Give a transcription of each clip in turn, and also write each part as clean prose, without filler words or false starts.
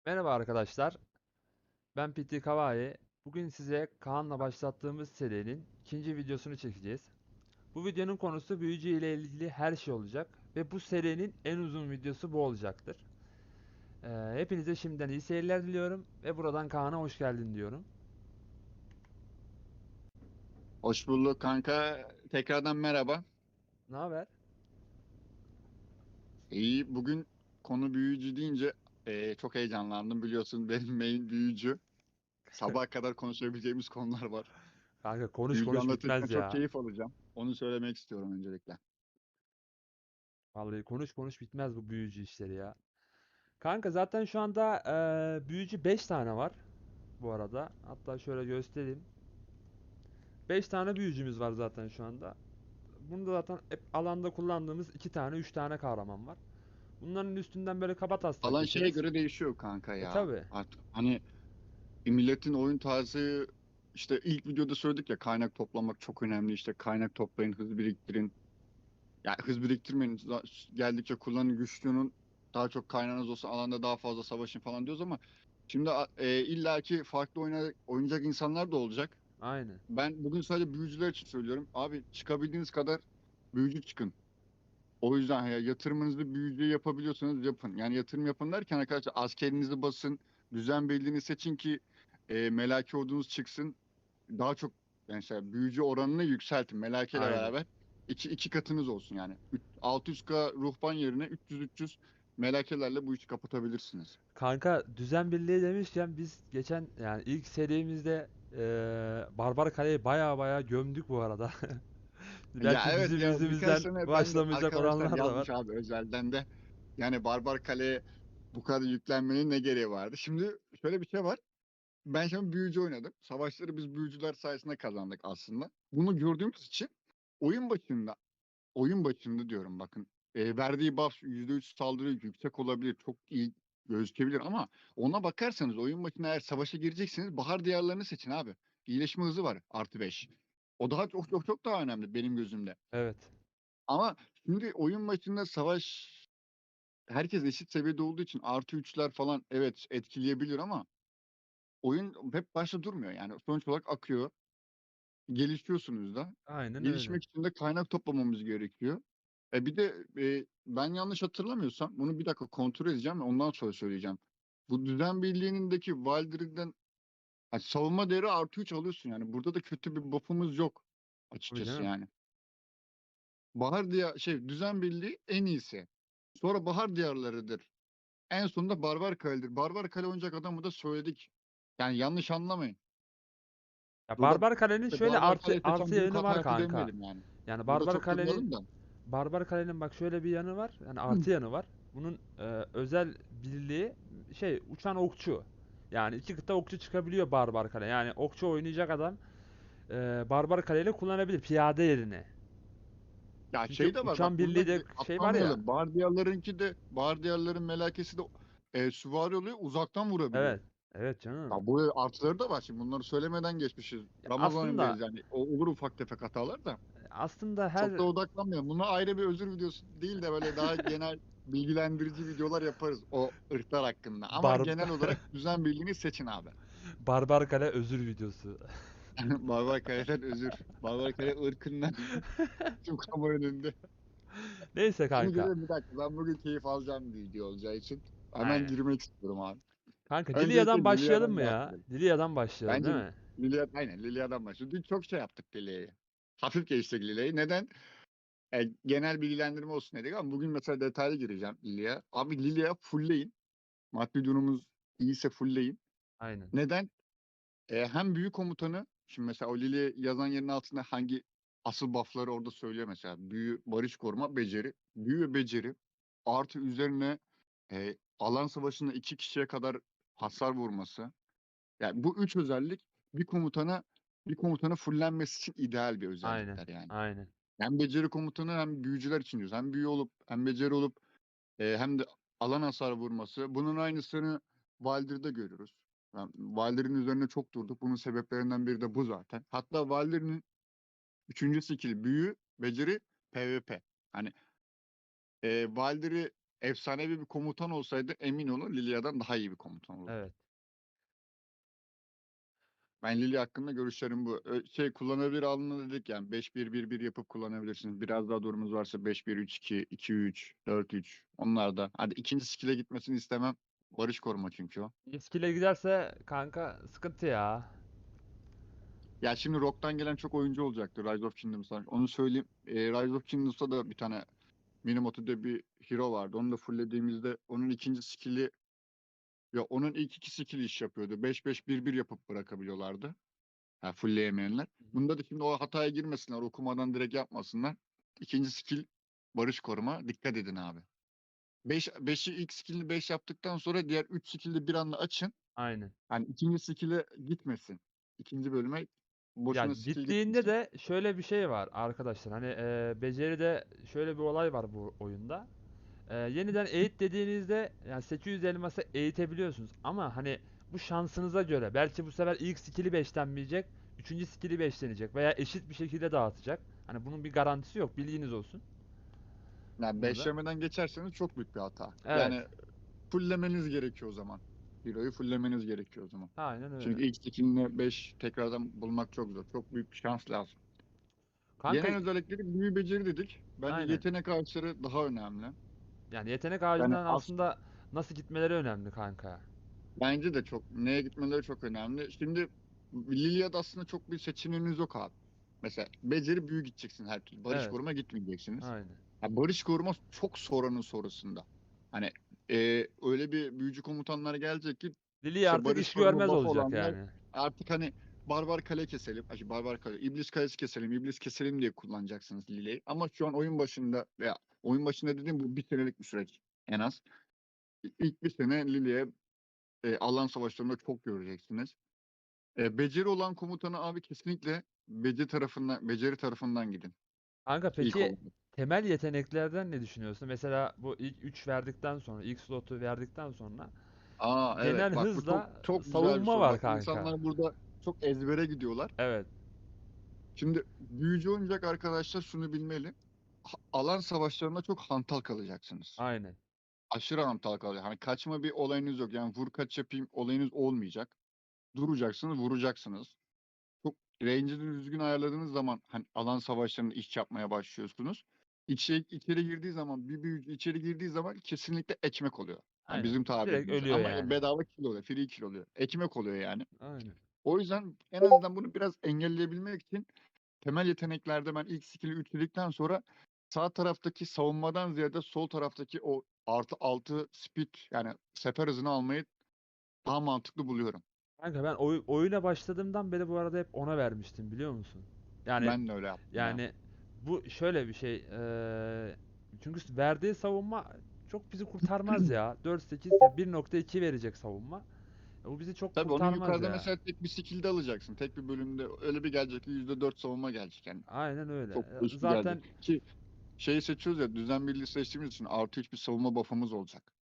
Merhaba arkadaşlar, ben PT Kawai. Bugün size Kaan'la başlattığımız serinin ikinci videosunu çekeceğiz. Bu videonun konusu büyücü ile ilgili her şey olacak ve bu serinin en uzun videosu bu olacaktır. Hepinize şimdiden iyi seyirler diliyorum ve buradan Kaan'a hoş geldin diyorum. Hoş bulduk kanka. Tekrardan merhaba. Ne haber? İyi, bugün konu büyücü deyince çok heyecanlandım. Biliyorsun benim main büyücü. Sabaha kadar konuşabileceğimiz konular var. Kanka konuş Büyücü konuş anlatırken bitmez çok ya. keyif alacağım. Onu söylemek istiyorum öncelikle. Vallahi konuş konuş bitmez bu büyücü işleri ya. Kanka zaten şu anda büyücü 5 tane var bu arada. Hatta şöyle göstereyim. 5 tane büyücümüz var zaten şu anda. Bunda zaten hep alanda kullandığımız 2 tane 3 tane kahraman var. Bunların üstünden böyle kabataslak Alan şeye geçeriz. göre değişiyor kanka ya. Tabi. Artık hani milletin oyun tarzı işte ilk videoda söyledik ya, kaynak toplamak çok önemli. İşte kaynak toplayın, hız biriktirin. Yani hız biriktirmeyin. Geldikçe kullanın, güçlünün daha çok kaynağınız olsa alanda daha fazla savaşın falan diyoruz ama şimdi illaki farklı oynayacak insanlar da olacak. Aynen. Ben bugün sadece büyücüler için söylüyorum. Abi çıkabildiğiniz kadar büyücü çıkın. O yüzden ya, yatırımınızı büyücüye yapabiliyorsanız yapın. Yani yatırım yapın derken arkadaşlar, askerinizi basın, düzen belirlediğini seçin ki melaki ordunuz çıksın. Daha çok, yani işte büyücü oranını yükseltin. Melakeyle Aynen. beraber iki katınız olsun yani. 600K ruhban yerine 300 melakelerle bu işi kapatabilirsiniz. Kanka düzen birliği demişken biz geçen yani ilk serimizde Barbar Kale'yi baya gömdük bu arada. Ya Belki evet bizim ya, birkaç yüzümüzden sene ben de başlamayacak arkadaşlar olanlar da var. yazmış abi özelden de. Yani Barbar Kale'ye bu kadar yüklenmenin ne gereği vardı? Şimdi şöyle bir şey var. Ben şimdi büyücü oynadım. Savaşları biz büyücüler sayesinde kazandık aslında. Bunu gördüğümüz için oyun başında oyun başında diyorum, bakın, verdiği buff %3 saldırı yüksek olabilir. Çok iyi gözükebilir ama ona bakarsanız oyun başında eğer savaşa girecekseniz bahar diyarlarını seçin abi. İyileşme hızı var +5. O daha çok daha önemli benim gözümde. Evet. Ama şimdi oyun başında savaş herkes eşit seviyede olduğu için +3'ler falan evet etkileyebilir ama oyun hep başta durmuyor. Yani sonuç olarak akıyor. Gelişiyorsunuz da. Aynen öyle. Gelişmek için de kaynak toplamamız gerekiyor. Bir de ben yanlış hatırlamıyorsam bunu bir dakika kontrol edeceğim ve ondan sonra söyleyeceğim. Bu düzen birliğinindeki Valdir'den savunma değeri +3 alıyorsun yani. Burada da kötü bir buff'ımız yok Tabii açıkçası canım. yani. Bahar diye düzen birliği en iyisi. Sonra bahar diyarlarıdır. En sonunda Barbar Kale'dir. Barbar Kale oynayacak adamı da söyledik. Yani yanlış anlamayın. Ya Burada Barbar Kale'nin şöyle Barbar artı Kale artı seçen büyük yönü hata var yaptı kanka. demeyelim yani. Yani Burada çok durmayalım da. Barbar Kale'nin bak şöyle bir yanı var. Yani artı yanı var. Bunun özel birliği şey uçan okçu. Yani iki kıta okçu çıkabiliyor Barbar Kale. Yani okçu oynayacak adam Barbar Kale ile kullanabilir piyade yerine. Ya Çünkü şey de var bak, uçan bunu birliği da de şey var ya. atlamayalım. Bardiyarların melekesi de süvari oluyor, uzaktan vurabiliyor. Evet. Evet canım. Ya bu artıları da var, şimdi bunları söylemeden geçmişiz. Ya Ramazan aslında ayındayız yani. Olur ufak tefek hatalar da. aslında Çok her da odaklanmayalım. Buna ayrı bir özür videosu değil de böyle daha genel bilgilendirici videolar yaparız o ırklar hakkında. Ama bar genel olarak düzen birliğini seçin abi. Barbar Kale özür videosu. Barbar Kale'den özür. Barbar Kale ırkından tüm kamu önünde. Neyse Şimdi kanka. gelelim, bir dakika. Ben bugün keyif alacağım bir video olacağı için hemen Aynen. girmek istiyorum abi. Kanka Öncelikle Lilia'dan başlayalım Lilia'dan mı ya? bahsedelim. Lilia'dan başlayalım Bence değil mi? Lilia'dan başlayalım. Dün çok şey yaptık Lilia'yı. Hafif geçtik Lilia'yı. Neden? Genel bilgilendirme olsun dedik ama bugün mesela detaylı gireceğim Lilia. Abi Lilia fullleyin. Maddi durumumuz iyiyse fullleyin. Aynen. Neden? Hem büyük komutanı, şimdi mesela o Lilia yazan yerin altında hangi asıl buff'ları orada söylüyor mesela. Büyü, barış koruma, beceri. Büyü ve beceri. Artı üzerine alan savaşında 2 kişiye kadar hasar vurması. Yani bu üç özellik bir komutana bir komutana fullenmesi için ideal bir Aynen. özellikler yani. Aynen. Hem beceri komutanı hem büyücüler için diyoruz. Hem büyü olup hem beceri olup hem de alan hasar vurması. Bunun aynısını Valdir'de görüyoruz. Yani Valdir'in üzerine çok durduk. Bunun sebeplerinden biri de bu zaten. Hatta Valdir'in üçüncü skill büyü, beceri, PvP. Hani Valdir'i efsanevi bir komutan olsaydı emin olun Lilia'dan daha iyi bir komutan olurdu. Evet. Ben Lilia hakkında görüşlerim bu. Şey kullanabilir alımı dedik yani 5-1-1-1 yapıp kullanabilirsiniz. Biraz daha durumumuz varsa 5-1-3-2, 2-3, 4-3 onlar da. Hadi ikinci skill'e gitmesini istemem. Barış koruma çünkü o. İskile giderse kanka sıkıntı ya. Ya şimdi Rock'tan gelen çok oyuncu olacaktır Rise of Kingdoms'tan. Onu söyleyeyim. Rise of Kingdoms'ta da bir tane Minamoto diye bir hero vardı. Onu da fulllediğimizde onun ikinci skill'i ya onun ilk iki skill'i iş yapıyordu. 5-5-1-1 yapıp bırakabiliyorlardı. Ha, fullleyemeyenler. Hı hı. Bunda da şimdi o hataya girmesinler. Okumadan direkt yapmasınlar. İkinci skill barış koruma. Dikkat edin abi. 5'i ilk skill'ini 5 yaptıktan sonra diğer 3 skill'de bir anda açın. Aynen. Hani ikinci skill'e gitmesin. İkinci bölüme Ya boşuna skill gittiğinde gitmesin. de şöyle bir şey var arkadaşlar. Hani beceride şöyle bir olay var bu oyunda. Yeniden eğit dediğinizde yani 800 elması eğitebiliyorsunuz. Ama hani bu şansınıza göre. Belki bu sefer ilk skill'i beşlenmeyecek. Üçüncü skill'i beşlenecek. Veya eşit bir şekilde dağıtacak. Hani bunun bir garantisi yok. Bilginiz olsun Yani burada. beşlemeden geçerseniz çok büyük bir hata. Evet. Yani fulllemeniz gerekiyor o zaman. Hero'yu fulllemeniz gerekiyor o zaman. Aynen öyle. Çünkü ilk skill'ini 5 tekrardan bulmak çok zor. Çok büyük bir şans lazım. Kanka Genel özellikleri büyü beceri dedik. Bence aynen. yetenek ağaçları daha önemli. Yani yetenek Yani ağacından aslında nasıl gitmeleri önemli kanka. bence de çok neye gitmeleri çok önemli. Şimdi Lilia'da aslında çok bir seçeneğiniz yok abi. Mesela beceri büyü gideceksin her türlü. Barış Evet. koruma gitmeyeceksiniz. Aynen. Ya barış koruma çok sonranın sonrasında. Hani öyle bir büyücü komutanlar gelecek ki Lili işte artık barış iş koruma görmez buff olacak olanlar yani. artık hani barbar kale keselim. Barbar kale, iblis kalesi keselim, iblis keselim diye kullanacaksınız Lilia'yı. Ama şu an oyun başında veya oyun başında dediğim bu bir senelik bir süreç en az. İlk bir sene Lili'ye alan savaşlarında çok göreceksiniz. Beceri olan komutanı abi kesinlikle beceri tarafından gidin. Kanka İlk peki olarak. temel yeteneklerden ne düşünüyorsun? Mesela bu ilk 3 verdikten sonra, ilk slotu verdikten sonra Aa genel evet bak bu çok hızla çok güzel bir savunma soru. var Bak kanka. insanlar burada çok ezbere gidiyorlar. Evet, Şimdi büyücü oynayacak arkadaşlar şunu bilmeli. Alan savaşlarında çok hantal kalacaksınız. aynen. Aşırı hantal kalacak. Hani kaçma bir olayınız yok. Yani vur kaç yapayım olayınız olmayacak. Duracaksınız, vuracaksınız. Çok range'ini düzgün ayarladığınız zaman hani alan savaşlarında iş yapmaya başlıyorsunuz. İçeri girdiği zaman bir büyücü içeri girdiği zaman kesinlikle ekmek oluyor. Hani Aynen. bizim Direkt tabirimizle. ölüyor Ama yani. bedava kill oluyor. Free kill oluyor. Ekmek oluyor yani. Aynen. O yüzden en azından bunu biraz engelleyebilmek için temel yeteneklerde ben ilk skill'i üçledikten sonra sağ taraftaki savunmadan ziyade sol taraftaki o artı 6 speed yani sefer hızını almayı daha mantıklı buluyorum. Kanka ben oyuna başladığımdan beri bu arada hep ona vermiştim biliyor musun? Yani Ben de öyle yaptım ya. yani bu şöyle bir şey. Çünkü verdiği savunma çok bizi kurtarmaz ya. 4-8 ya 1.2 verecek savunma. Bu bizi çok Tabii onu kurtarmaz yukarıda ya. mesela tek bir skill'de alacaksın. Tek bir bölümde öyle bir gelecek ki %4 savunma gelecek yani. Aynen öyle. Çok güçlü Zaten gelecek. Ki şeyi seçiyoruz ya düzen birliği seçtiğimiz için artı 3 bir savunma buff'ımız olacak.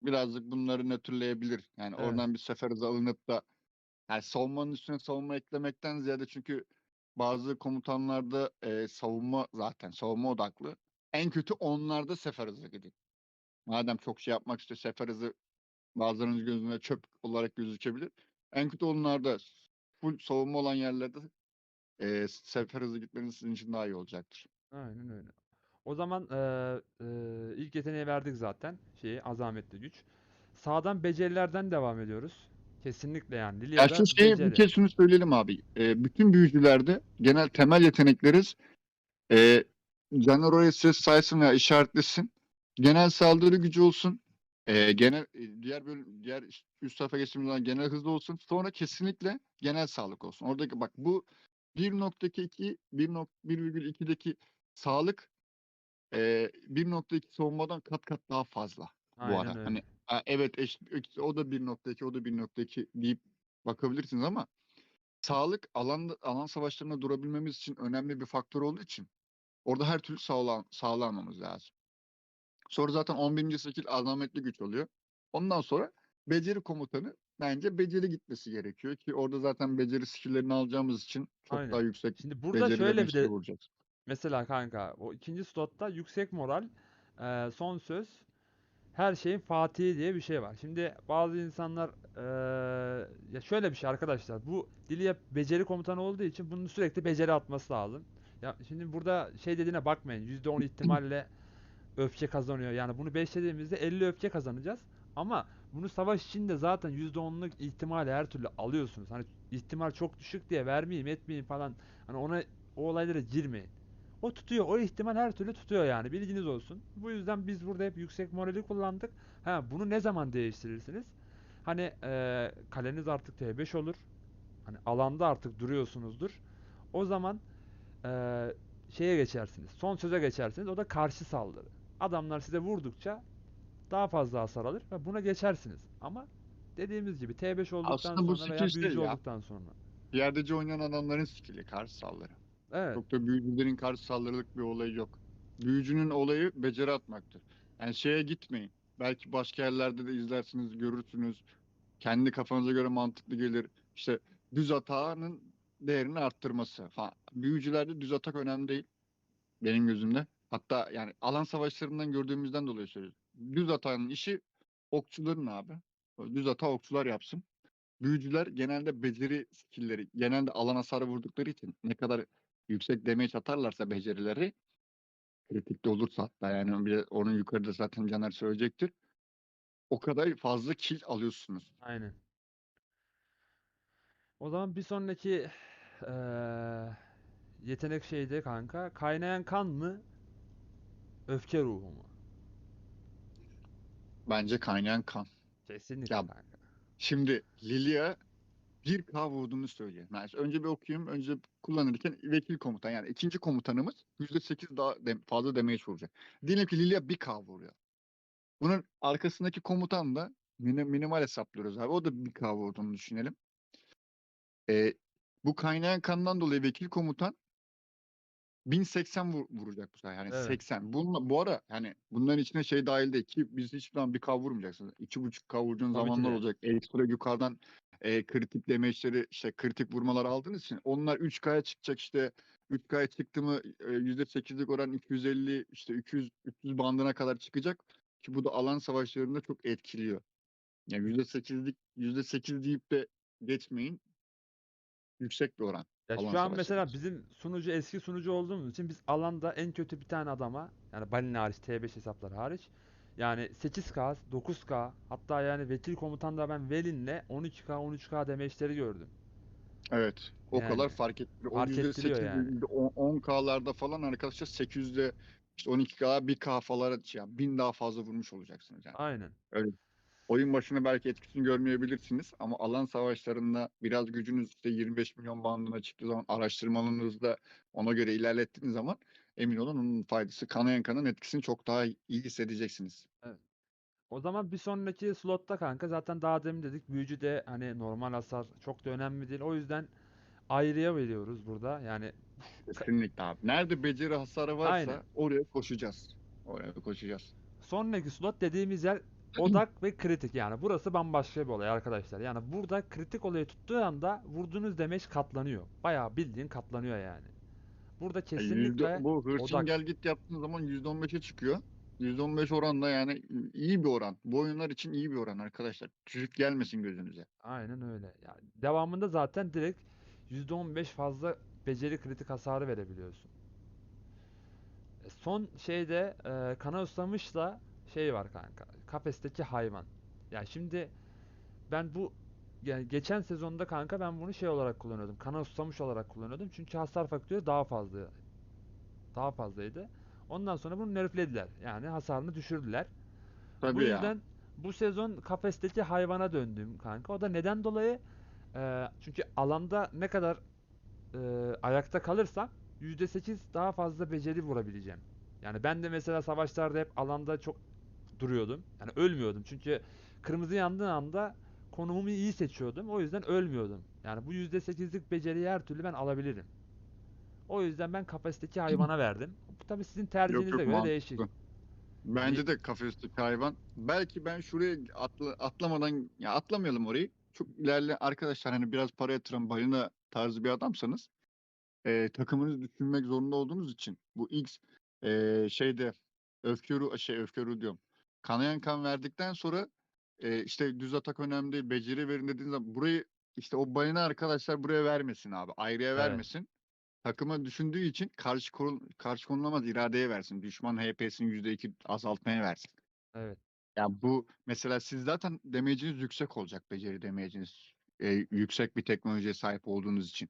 Birazcık bunları nötrleyebilir. Yani evet. oradan bir sefer hızı alınıp da yani savunmanın üstüne savunma eklemekten ziyade çünkü bazı komutanlarda savunma zaten savunma odaklı. En kötü onlarda sefer hızı gidin. Madem çok şey yapmak istiyor sefer hızı bazılarınız gözünde çöp olarak gözükebilir. En kötü onlarda full savunma olan yerlerde sefer hızı gitmeniz sizin için daha iyi olacaktır. Aynen öyle. O zaman ilk yeteneği verdik zaten. Şeyi azametli güç. Sağdan becerilerden devam ediyoruz. Kesinlikle yani. Ya şu Lilia'da şeyi bir beceri. kez şunu söyleyelim abi. Bütün büyücülerde genel temel yetenekleriz. E, Canlar oraya ses saysın veya işaretlesin. Genel saldırı gücü olsun. Diğer bölüm, diğer üst tarafa geçtiğimiz zaman genel hızlı olsun. Sonra kesinlikle genel sağlık olsun. Oradaki bak bu 1.2 1.1,2'deki sağlık 1.2 savunmadan kat kat daha fazla bu Aynen ara. öyle. Hani evet o da 1.2 o da 1.2 deyip bakabilirsiniz ama sağlık alan savaşlarında durabilmemiz için önemli bir faktör olduğu için orada her türlü sağlamamız lazım. Sonra zaten 11. skill azametli güç oluyor. Ondan sonra beceri komutanı bence beceri gitmesi gerekiyor ki orada zaten beceri skill'lerini alacağımız için çok Aynen. daha yüksek Şimdi burada becerilerin şöyle bir eşliği de vuracağız. mesela kanka o ikinci slotta yüksek moral. son söz her şeyin Fatihi diye bir şey var. Şimdi bazı insanlar ya şöyle bir şey arkadaşlar. Bu Lilia beceri komutanı olduğu için bunun sürekli beceri atması lazım. Ya şimdi burada şey dediğine bakmayın. %10 ihtimalle öfke kazanıyor. Yani bunu beşlediğimizde 50 öfke kazanacağız. Ama bunu savaş içinde zaten %10'luk ihtimali her türlü alıyorsunuz. Hani ihtimal çok düşük diye vermeyeyim etmeyeyim falan. Hani ona o olaylara girmeyin. O tutuyor. O ihtimal her türlü tutuyor yani. Bilginiz olsun. Bu yüzden biz burada hep yüksek morali kullandık. Ha bunu ne zaman değiştirirsiniz? Hani kaleniz artık T5 olur. Hani alanda artık duruyorsunuzdur. O zaman şeye geçersiniz. Son söze geçersiniz. O da karşı saldırı. Adamlar size vurdukça daha fazla hasar alır ve buna geçersiniz. Ama dediğimiz gibi T5 olduktan Aslında bu sonra skill veya şey büyücü ya. olduktan sonra. Piyadeci oynayan adamların skill'i karşı saldırı. Evet. Çok da büyücülerin karşı saldırılık bir olayı yok. Büyücünün olayı beceri atmaktır. Yani şeye gitmeyin. Belki başka yerlerde de izlersiniz, görürsünüz. Kendi kafanıza göre mantıklı gelir. İşte düz atağının değerini arttırması falan. Büyücülerde düz atak önemli değil benim gözümde. Hatta yani alan savaşlarından gördüğümüzden dolayı söylüyorum. Düz atağın işi okçuların abi. Düz atağı okçular yapsın. Büyücüler genelde beceri skill'leri, genelde alan hasarı vurdukları için ne kadar yüksek damage atarlarsa becerileri, kritikte olursa hatta yani bir de onun yukarıda zaten Caner söyleyecektir. O kadar fazla kill alıyorsunuz. Aynen. O zaman bir sonraki eee, yetenek şeyde kanka. Kaynayan kan mı? Öfke ruhu mu? Bence kaynayan kan. Kesinlikle Ya kanka. şimdi Lilia 1K vurduğunu söylüyor. Yani önce bir okuyayım. Önce kullanırken vekil komutan yani ikinci komutanımız %8 daha fazla damage vuracak. Diyelim ki Lilia 1K vuruyor. Bunun arkasındaki komutan da minimal hesaplıyoruz abi. O da 1K vurduğunu düşünelim. E, bu kaynayan kandan dolayı vekil komutan 1080 vuracak bu sefer. Yani Evet. 80. Bu ara yani bunların içine şey dahil değil ki biz hiçbir zaman 1K vurmayacaksınız. 2,5K vuracağın Tabii ki zamanlar de. olacak. Ekstra yukarıdan kritik damage'leri işte kritik vurmalar aldığınız için onlar 3K'ya çıkacak işte 3K'ya çıktı mı %8'lik oran 250 işte 200 bandına kadar çıkacak ki bu da alan savaşlarında çok etkiliyor. Yani %8 deyip de geçmeyin. Yüksek bir oran Ya alan şu an savaşları mesela için. bizim sunucu eski sunucu olduğumuz için biz alanda en kötü bir tane adama yani Balina hariç T5 hesapları hariç yani 8K 9K hatta yani vekil komutan da ben Velin'le 12K 13K demeçleri gördüm. Evet. O kadar Yani fark ettiriyor. O fark ettiriyor %8, yani. %10K'larda falan arkadaşlar 800'de işte 12K, 1K falan ya 1000 daha fazla vurmuş olacaksınız yani. Aynen. Öyle. Oyun başında belki etkisini görmeyebilirsiniz ama alan savaşlarında biraz gücünüz işte 25 milyon bandına çıktığı zaman araştırmalarınızda ona göre ilerlettiğiniz zaman emin olun onun faydası kanayan kanın etkisini çok daha iyi hissedeceksiniz. Evet. O zaman bir sonraki slotta kanka zaten daha demin dedik büyücü de hani normal hasar çok da önemli değil. O yüzden ayrıya veriyoruz burada. Yani ka- Kesinlikle abi. Nerede beceri hasarı aynen. varsa oraya koşacağız. Oraya koşacağız. Sonraki slot dediğimiz yer odak ve kritik yani burası bambaşka bir olay arkadaşlar. Yani burada kritik olayı tuttuğu anda vurduğunuz demeç katlanıyor. Bayağı bildiğin katlanıyor yani. Burada kesinlikle Bu hırçın odak. gel git yaptığın zaman %15'e çıkıyor. %15 oranla yani iyi bir oran. Bu oyunlar için iyi bir oran arkadaşlar. Düşük gelmesin gözünüze. Aynen öyle. Yani devamında zaten direkt %15 fazla beceri kritik hasarı verebiliyorsun. Son şeyde kana ıslamışla şey var kanka. Kafesteki hayvan. Yani şimdi ben bu yani geçen sezonda kanka ben bunu şey olarak kullanıyordum. Kana ıslamış olarak kullanıyordum. Çünkü hasar faktörü daha fazla. Daha fazlaydı. Ondan sonra bunu nerflediler. Yani hasarını düşürdüler. Bu Tabii ya. yüzden bu sezon kafesteki hayvana döndüm kanka. O da neden dolayı? Çünkü alanda ne kadar ayakta kalırsam %8 daha fazla beceri vurabileceğim. Yani ben de mesela savaşlarda hep alanda çok duruyordum. Yani ölmüyordum. Çünkü kırmızı yandığı anda konumumu iyi seçiyordum. O yüzden ölmüyordum. Yani bu %8'lik beceriyi her türlü ben alabilirim. O yüzden ben kapasiteki hayvana verdim. Bu tabii sizin Yok tercihinize yok göre değişir. mantıklı. Hani Bence de kafesteki hayvan. Belki ben şuraya atlamadan ya atlamayalım orayı. Çok ilerle arkadaşlar hani biraz para yatıran balina tarzı bir adamsanız takımınızı düşünmek zorunda olduğunuz için bu X şeyde öfke ruhu diyorum. Kanayan kan verdikten sonra işte düz atak önemli değil, beceri verin dediğiniz zaman burayı işte o balina arkadaşlar buraya vermesin abi. Ayrıya Evet. vermesin. Takıma düşündüğü için karşı konulamaz iradeye versin. Düşman HP'sini %2 azaltmaya versin. Evet. Yani bu mesela siz zaten damage'iniz yüksek olacak, beceri damage'iniz. Yüksek bir teknolojiye sahip olduğunuz için.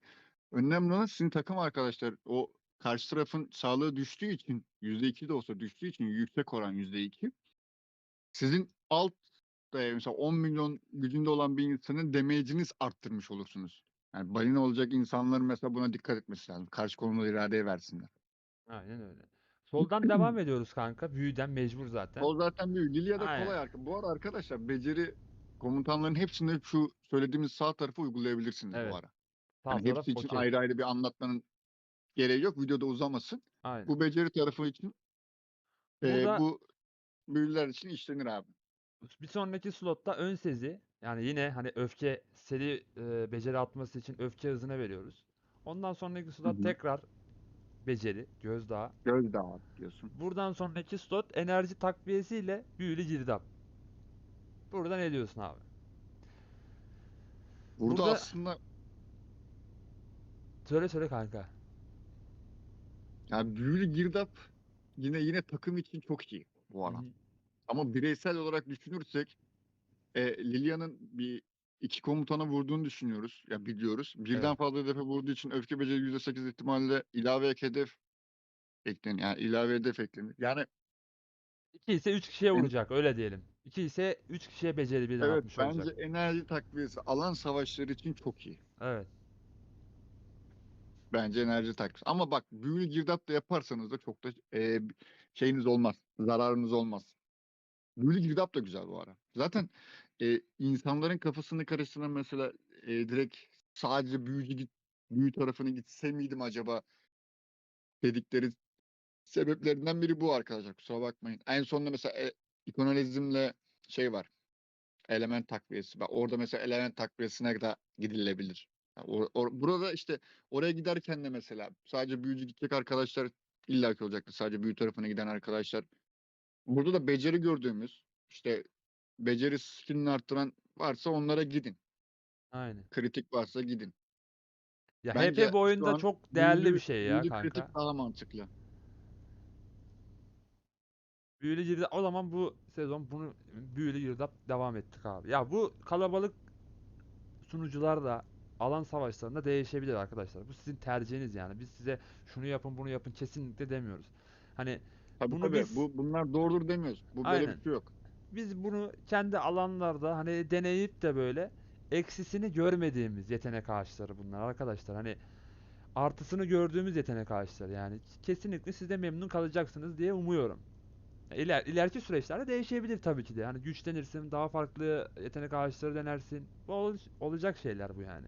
Önemli olan sizin takım arkadaşlar o karşı tarafın sağlığı düştüğü için %2 de olsa düştüğü için yüksek oran %2. Sizin alt mesela 10 milyon gücünde olan bir insanın damage'iniz arttırmış olursunuz. Yani balina olacak insanların mesela buna dikkat etmesi lazım. Karşı konulu iradeye versinler. Aynen öyle. Soldan devam ediyoruz kanka. Büyüden mecbur zaten. O zaten büyük. Lilia'da Aynen. kolay arka. Bu arada arkadaşlar beceri komutanların hepsini şu söylediğimiz sağ tarafa uygulayabilirsiniz bu Evet. ara. Sağ Yani taraf hepsi için okey. ayrı ayrı bir anlatmanın gereği yok. Videoda uzamasın. Aynen. Bu beceri tarafı için Burada bu büyüler için işlenir abi. bir sonraki slotta ön sezi, yani yine hani öfke seri beceri atması için öfke hızına veriyoruz. Ondan sonraki Hı slot hı. tekrar beceri, gözdağı. Gözdağı diyorsun. Buradan sonraki slot enerji takviyesiyle büyülü girdap. Burada ne diyorsun abi? Burada Burada aslında söyle söyle kanka. yani büyülü girdap yine takım için çok iyi bu Hı ara. hı. Ama bireysel olarak düşünürsek Lilia'nın bir iki komutana vurduğunu düşünüyoruz. Ya biliyoruz. Evet. Birden fazla hedefe vurduğu için öfke beceri %8 ihtimalle ilave ek hedef eklenir. Yani ilave hedef eklenir. Yani 2 ise 3 kişiye en- vuracak, öyle diyelim. 2 ise 3 kişiye beceri birden evet atmış olacak. bence enerji takviyesi alan savaşları için çok iyi. Evet. Bence enerji takviyesi. Ama bak büyülü girdap da yaparsanız da çok da şeyiniz olmaz. Zararınız olmaz. Büyülü girdap da güzel bu ara. Zaten insanların kafasını karıştıran mesela direkt sadece büyü tarafını gitse miydim acaba dedikleri sebeplerinden biri bu arkadaşlar. Kusura bakmayın. En sonunda mesela ikonomizmle şey var. Element takviyesi. Bak orada mesela element takviyesine de gidilebilir. Yani burada işte oraya giderken de mesela sadece büyücü gidecek arkadaşlar illaki olacaktır. Sadece büyü tarafına giden arkadaşlar. Burada da beceri gördüğümüz işte beceri skillini arttıran varsa onlara gidin. Aynen. Kritik varsa gidin. Ya HP Bence bu şu oyunda an çok değerli bir şey ya büyülü kanka. kritik daha mantıklı. Büyülü girdap, o zaman bu sezon bunu büyülü girdap devam ettik abi. Ya bu kalabalık sunucular da alan savaşlarında değişebilir arkadaşlar. Bu sizin tercihiniz yani. Biz size şunu yapın bunu yapın kesinlikle demiyoruz. Hani Tabii bunu tabii. biz Bunlar doğrudur demiyoruz. Bu böyle bir aynen şey yok. biz bunu kendi alanlarda hani deneyip de böyle eksisini görmediğimiz yetenek ağaçları bunlar arkadaşlar. Hani artısını gördüğümüz yetenek ağaçları yani. Kesinlikle siz de memnun kalacaksınız diye umuyorum. İleriki süreçlerde değişebilir tabii ki de. Hani güçlenirsin, daha farklı yetenek ağaçları denersin. Bu olacak şeyler bu yani.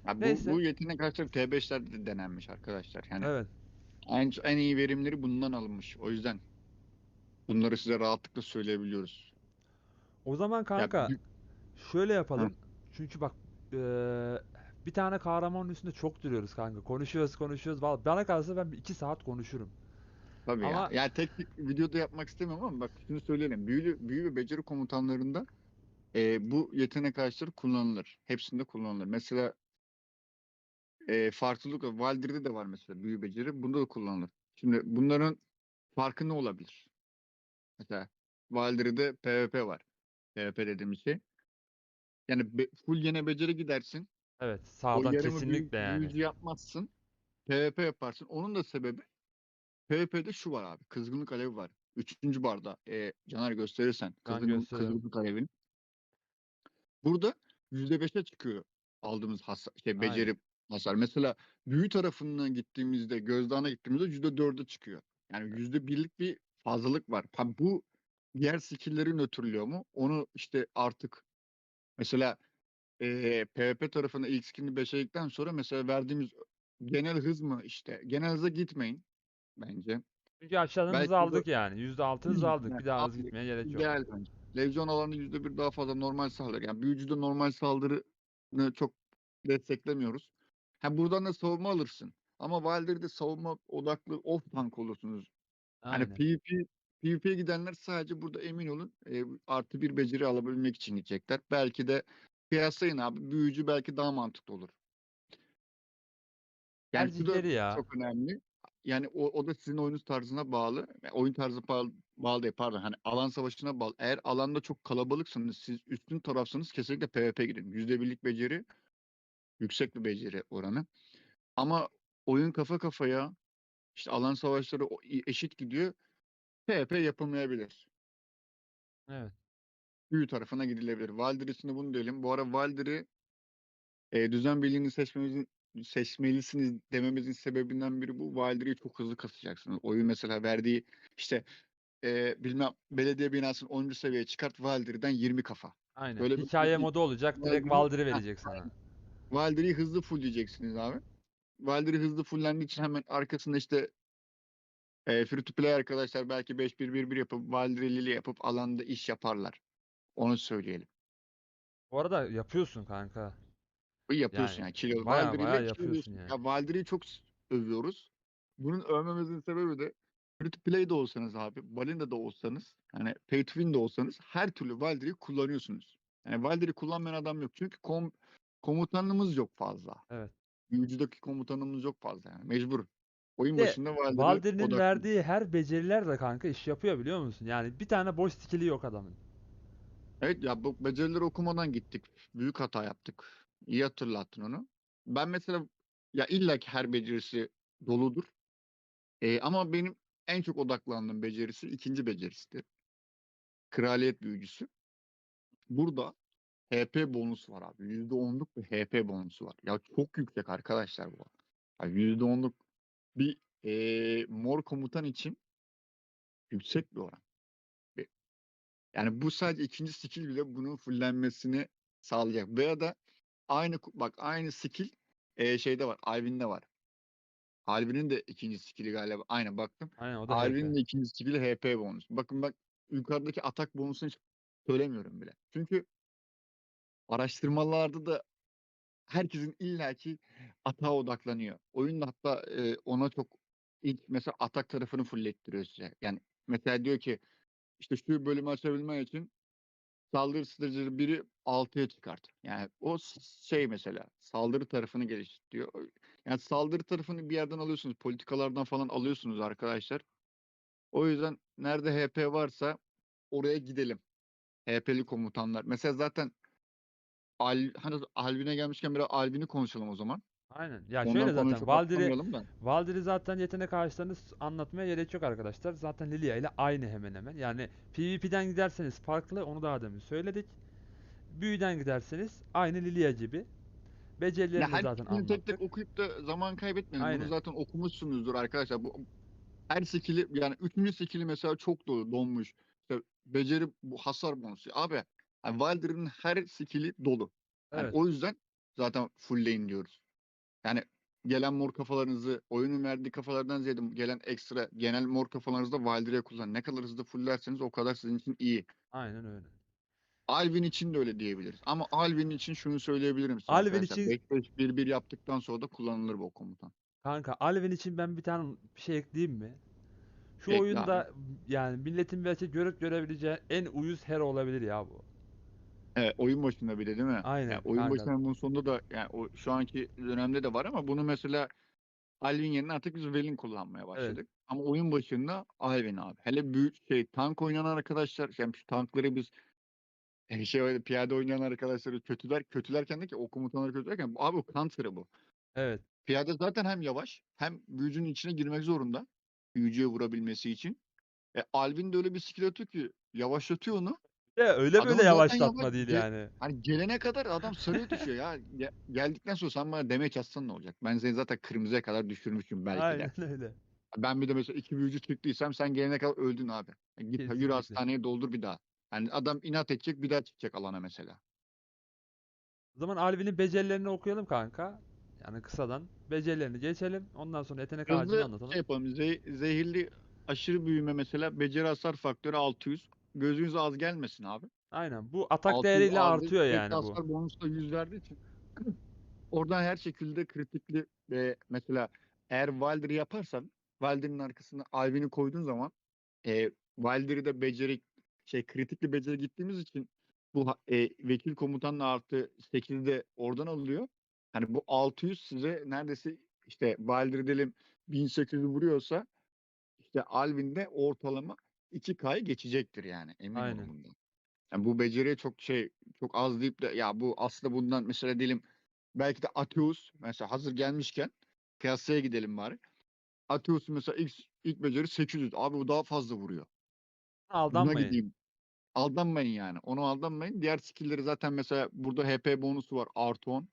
Ya bu Neyse. yetenek araçları T5'lerde de denenmiş arkadaşlar. Yani Evet. en iyi verimleri bundan alınmış. O yüzden bunları size rahatlıkla söyleyebiliyoruz. O zaman Ya kanka şöyle Heh, yapalım. Çünkü bak bir tane kahramanın üstünde çok duruyoruz kanka. Konuşuyoruz konuşuyoruz. Vallahi bana kalırsa ben 2 saat konuşurum. tabii ya. Ama Ya tek videoda yapmak istemiyorum ama bak şunu söyleyelim. Büyü ve beceri komutanlarında bu yetenek araçları kullanılır. Hepsinde kullanılır. Mesela farklılık var. Valdir'de de var mesela büyü beceri. Bunda da kullanılır. Şimdi bunların farkı ne olabilir? Mesela Valdir'de PvP var. PvP dediğimiz şey. Yani full yene beceri gidersin. evet, O sağdan yarımı kesinlikle yani. büyücü yapmazsın. PvP yaparsın. Onun da sebebi PvP'de şu var abi. Kızgınlık alevi var. Üçüncü barda Caner gösterirsen Ben gösteriyorum. kızgınlık alevini. Burada %5'e çıkıyor aldığımız hasar, Aynen. beceri hasar. Mesela büyü tarafından gittiğimizde, gözdağına gittiğimizde %4'e çıkıyor. Yani %1'lik bir fazlalık var. Ha, bu diğer skill'leri nötrlüyor mu? Onu işte artık mesela PvP tarafına ilk skin'i 5'e ekledikten sonra mesela verdiğimiz genel hız mı işte genel hıza gitmeyin bence. Çünkü aşağıdan hızı Belki burada aldık yani. %6 hızı aldık. yani Bir daha hız gitmeye gerek yok. ideal bence. Levyon alanı %1 daha fazla normal saldırı. Yani büyücüde normal saldırını çok desteklemiyoruz. Ha buradan da savunma alırsın. Ama Valdir'de savunma odaklı off tank olursunuz. Hani Aynen. PvP'ye gidenler sadece burada emin olun artı bir beceri alabilmek için gidecekler. Belki de kıyaslayın abi. Büyücü belki daha mantıklı olur. Yani şu da Tercihleri ya. çok önemli. Yani o da sizin oyunun tarzına bağlı. Oyun tarzı bağlı değil, pardon. Hani alan savaşına bağlı. Eğer alanda çok kalabalıksanız, siz üstün tarafsanız kesinlikle PvP girin. %1'lik beceri yüksek bir beceri oranı. Ama oyun kafa kafaya, işte alan savaşları eşit gidiyor. PvP yapılmayabilir. Evet. Büyü tarafına gidilebilir. Valdir'isinde bunu diyelim. Bu ara Valdir'i düzen birliğini seçmelisiniz dememizin sebebinden biri bu. Valdir'i çok hızlı kasacaksınız. Oyun mesela verdiği işte bilmem belediye binasını 10. seviyeye çıkart, Valdir'den 20 kafa. Aynen. Böyle bir Hikaye modu olacak. Direkt Valdir'i verecek sana. Valdir'i hızlı fullleyeceksiniz abi. Valdir'i hızlı fullendiği için hemen arkasında işte free to play arkadaşlar belki 5-1-1-1 yapıp Valdir'i Lili yapıp alanda iş yaparlar. Onu söyleyelim. Bu arada yapıyorsun kanka. Bu yapıyorsun Yani yani. Kilo, baya Valdir baya ile kilo yapıyorsun diyorsun. yani. Ya Valdir'i çok övüyoruz. Bunun övmemizin sebebi de free to play de olsanız abi, Balina da olsanız, hani pay to win de olsanız her türlü Valdir'i kullanıyorsunuz. Yani Valdir'i kullanmayan adam yok. Çünkü komutanımız yok fazla. Evet. Büyücüdeki komutanımız yok fazla yani. Mecbur. Oyun De başında Valdir'i Valdir'in odaklı. verdiği her beceriler de kanka iş yapıyor biliyor musun? Yani bir tane boş skill'i yok adamın. Evet ya, bu becerileri okumadan gittik. Büyük hata yaptık. İyi hatırlattın onu. Ben mesela ya illa ki her becerisi doludur. Ama benim en çok odaklandığım becerisi ikinci becerisidir. Kraliyet büyücüsü. Burada HP bonusu var abi. %10'luk bir HP bonusu var. Ya çok yüksek arkadaşlar bu. Yani %10'luk bir mor komutan için yüksek bir oran. Ve yani bu sadece ikinci skill bile bunun fullenmesini sağlayacak. Veya da aynı skill şeyde var. Alvin'de var. Alvin'in de ikinci skill'i galiba. Aynen baktım. Aynen o da Alvin'in HP. de ikinci skill'i HP bonus. Bakın bak, yukarıdaki atak bonusunu hiç söylemiyorum bile. Çünkü araştırmalarda da herkesin illaki atağa odaklanıyor. Oyun da hatta ona çok ilk mesela atak tarafını fullettiriyor size. Yani mesela diyor ki işte şu bölümü açabilmen için saldırı stratejisi biri 6'ya çıkart. Yani o şey mesela saldırı tarafını geliştiriyor. Yani saldırı tarafını bir yerden alıyorsunuz. Politikalardan falan alıyorsunuz arkadaşlar. O yüzden nerede HP varsa oraya gidelim. HP'li komutanlar. Mesela zaten hani Alvin'e gelmişken biraz Alvin'i konuşalım o zaman. Aynen. Ya Ondan şöyle konuyu zaten çok Valdir'i atlamayalım da. Valdir'i zaten yetenek ağaçlarını anlatmaya gerek yok arkadaşlar. Zaten Lilia ile aynı hemen hemen. Yani PvP'den giderseniz farklı onu daha demin söyledik. Büyüden giderseniz aynı Lilia gibi. Ya Becerilerini de her zaten skillini tek tek anlattık. okuyup da zaman kaybetmeyelim. Bunu Aynen. zaten okumuşsunuzdur arkadaşlar. Her skill'i yani üçüncü skill'i mesela çok donmuş. İşte beceri bu hasar bonusu. Abi yani Valdir'in her skill'i dolu. Yani Evet. o yüzden zaten fullleyin diyoruz. Yani gelen mor kafalarınızı oyunun verdiği kafalardan ziyade gelen ekstra genel mor kafalarınızı da Valdir'e kullanın. Ne kadar hızlı fullerseniz o kadar sizin için iyi. Aynen öyle. Alvin için de öyle diyebiliriz. Ama Alvin için şunu söyleyebilirim size Alvin arkadaşlar. için 5-5-1-1 yaptıktan sonra da kullanılır bu komutan. kanka Alvin için ben bir tane bir şey ekleyeyim mi? Şu Ekle abi. oyunda yani milletin belki görüp görebileceği en uyuz hero olabilir ya bu. Oyun başında bile değil mi? Yani Aynen oyun kanka. başında bunun sonunda da yani o şu anki dönemde de var ama bunu mesela Alvin yerine artık biz Velin kullanmaya Evet. başladık. Ama oyun başında Alvin abi. Hele büyük tank oynayan arkadaşlar yani şu tankları biz öyle piyade oynayan arkadaşları kötülerken de ki o komutanları kötülerken abi o counter'ı bu. Evet. Piyade zaten hem yavaş hem büyücünün içine girmek zorunda. Büyücüye vurabilmesi için. Alvin de öyle bir skill atıyor ki yavaşlatıyor onu. De öyle böyle Adamın zaten yavaş. yavaşlatma değil yani. Hani gelene kadar adam sarıyor düşüyor ya. Geldikten sonra sen bana demeç atsan ne olacak? Ben seni zaten kırmızıya kadar düşürmüşüm belki de. Aynen öyle. Ben bir de mesela iki büyücü çıktıysam sen gelene kadar öldün abi. Git yürü Kesinlikle. hastaneye doldur bir daha. Yani adam inat edecek bir daha çıkacak alana mesela. O zaman Alvin'in becerilerini okuyalım kanka. Yani kısadan. Becerilerini geçelim. Ondan sonra yetenek ağacını Hızlı anlatalım. şey yapalım. Zehirli aşırı büyüme mesela beceri hasar faktörü 600. Gözünüze az gelmesin abi. Aynen. Bu atak 600 değeriyle az değil. artıyor Sürekli yani bu. hasar bonusu da 100 verdiği için oradan her şekilde kritikli ve mesela eğer Valdir yaparsan Valdir'in arkasına Alvin'i koyduğun zaman Valdir'i beceri kritikli beceri gittiğimiz için bu vekil komutanla artı 8'i de oradan alıyor. Hani bu 600 size neredeyse işte Valdir diyelim 1800 vuruyorsa işte Alvin de ortalama 2K'yı geçecektir yani emin olun Aynen. bundan. Yani bu beceriye çok az deyip de ya bu aslında bundan mesela diyelim belki de Ateus mesela hazır gelmişken kıyasaya gidelim bari. Ateus mesela ilk beceri 800. Abi bu daha fazla vuruyor. Buna Aldanmayın. gideyim. Aldanmayın yani. Onu aldanmayın. Diğer skill'leri zaten mesela burada HP bonusu var artı 10.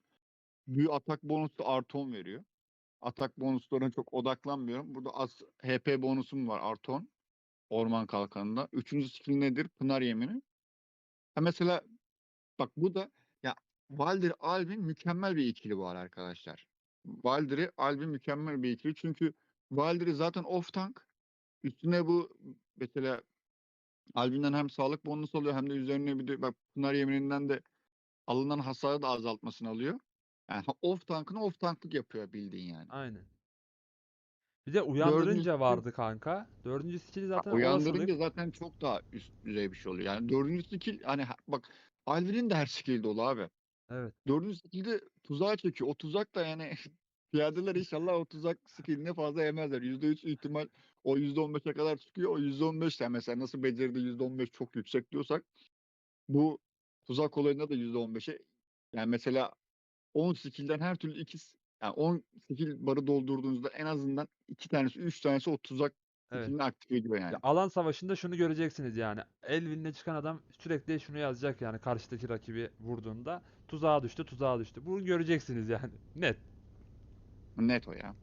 Büyü atak bonusu da artı 10 veriyor. Atak bonuslarına çok odaklanmıyorum. Burada az HP bonusum var artı 10. Orman kalkanında. Üçüncü skill nedir? Pınar yemini. Ha mesela bak bu da ya Valdir Alvin mükemmel bir ikili bu ara arkadaşlar. Valdir'i Alvin mükemmel bir ikili. Çünkü Valdir'i zaten off tank. Üstüne bu mesela Alvin'den hem sağlık bonusu alıyor hem de üzerine bir de bak Pınar yemininden de alınan hasarı da azaltmasını alıyor. Yani off tankını off tanklık yapıyor bildiğin yani. Aynen. Bir de Dördüncü uyandırınca skill vardı kanka. Dördüncü skill'i zaten olasılık. uyandırınca zaten çok daha üst düzey bir şey oluyor. Yani dördüncü skill hani bak Alvin'in de her skill'i dolu abi. Evet. Dördüncü skill'de tuzağa çekiyor. O tuzak da yani piyadeler inşallah o tuzak skill'ine fazla yemezler. %3 ihtimal o %15'e kadar çıkıyor. O %15 yani mesela nasıl beceride %15 çok yüksek diyorsak bu tuzak olayında da %15'e yani mesela 10 skill'den her türlü yani 10 skill barı doldurduğunuzda en azından 2 tanesi 3 tanesi o tuzak Evet. skill'ini aktif ediyor Ya yani. alan savaşında şunu göreceksiniz yani. Elvin'le çıkan adam sürekli şunu yazacak yani karşıdaki rakibi vurduğunda. Tuzağa düştü, tuzağa düştü. Bunu göreceksiniz yani. Net. Net o ya.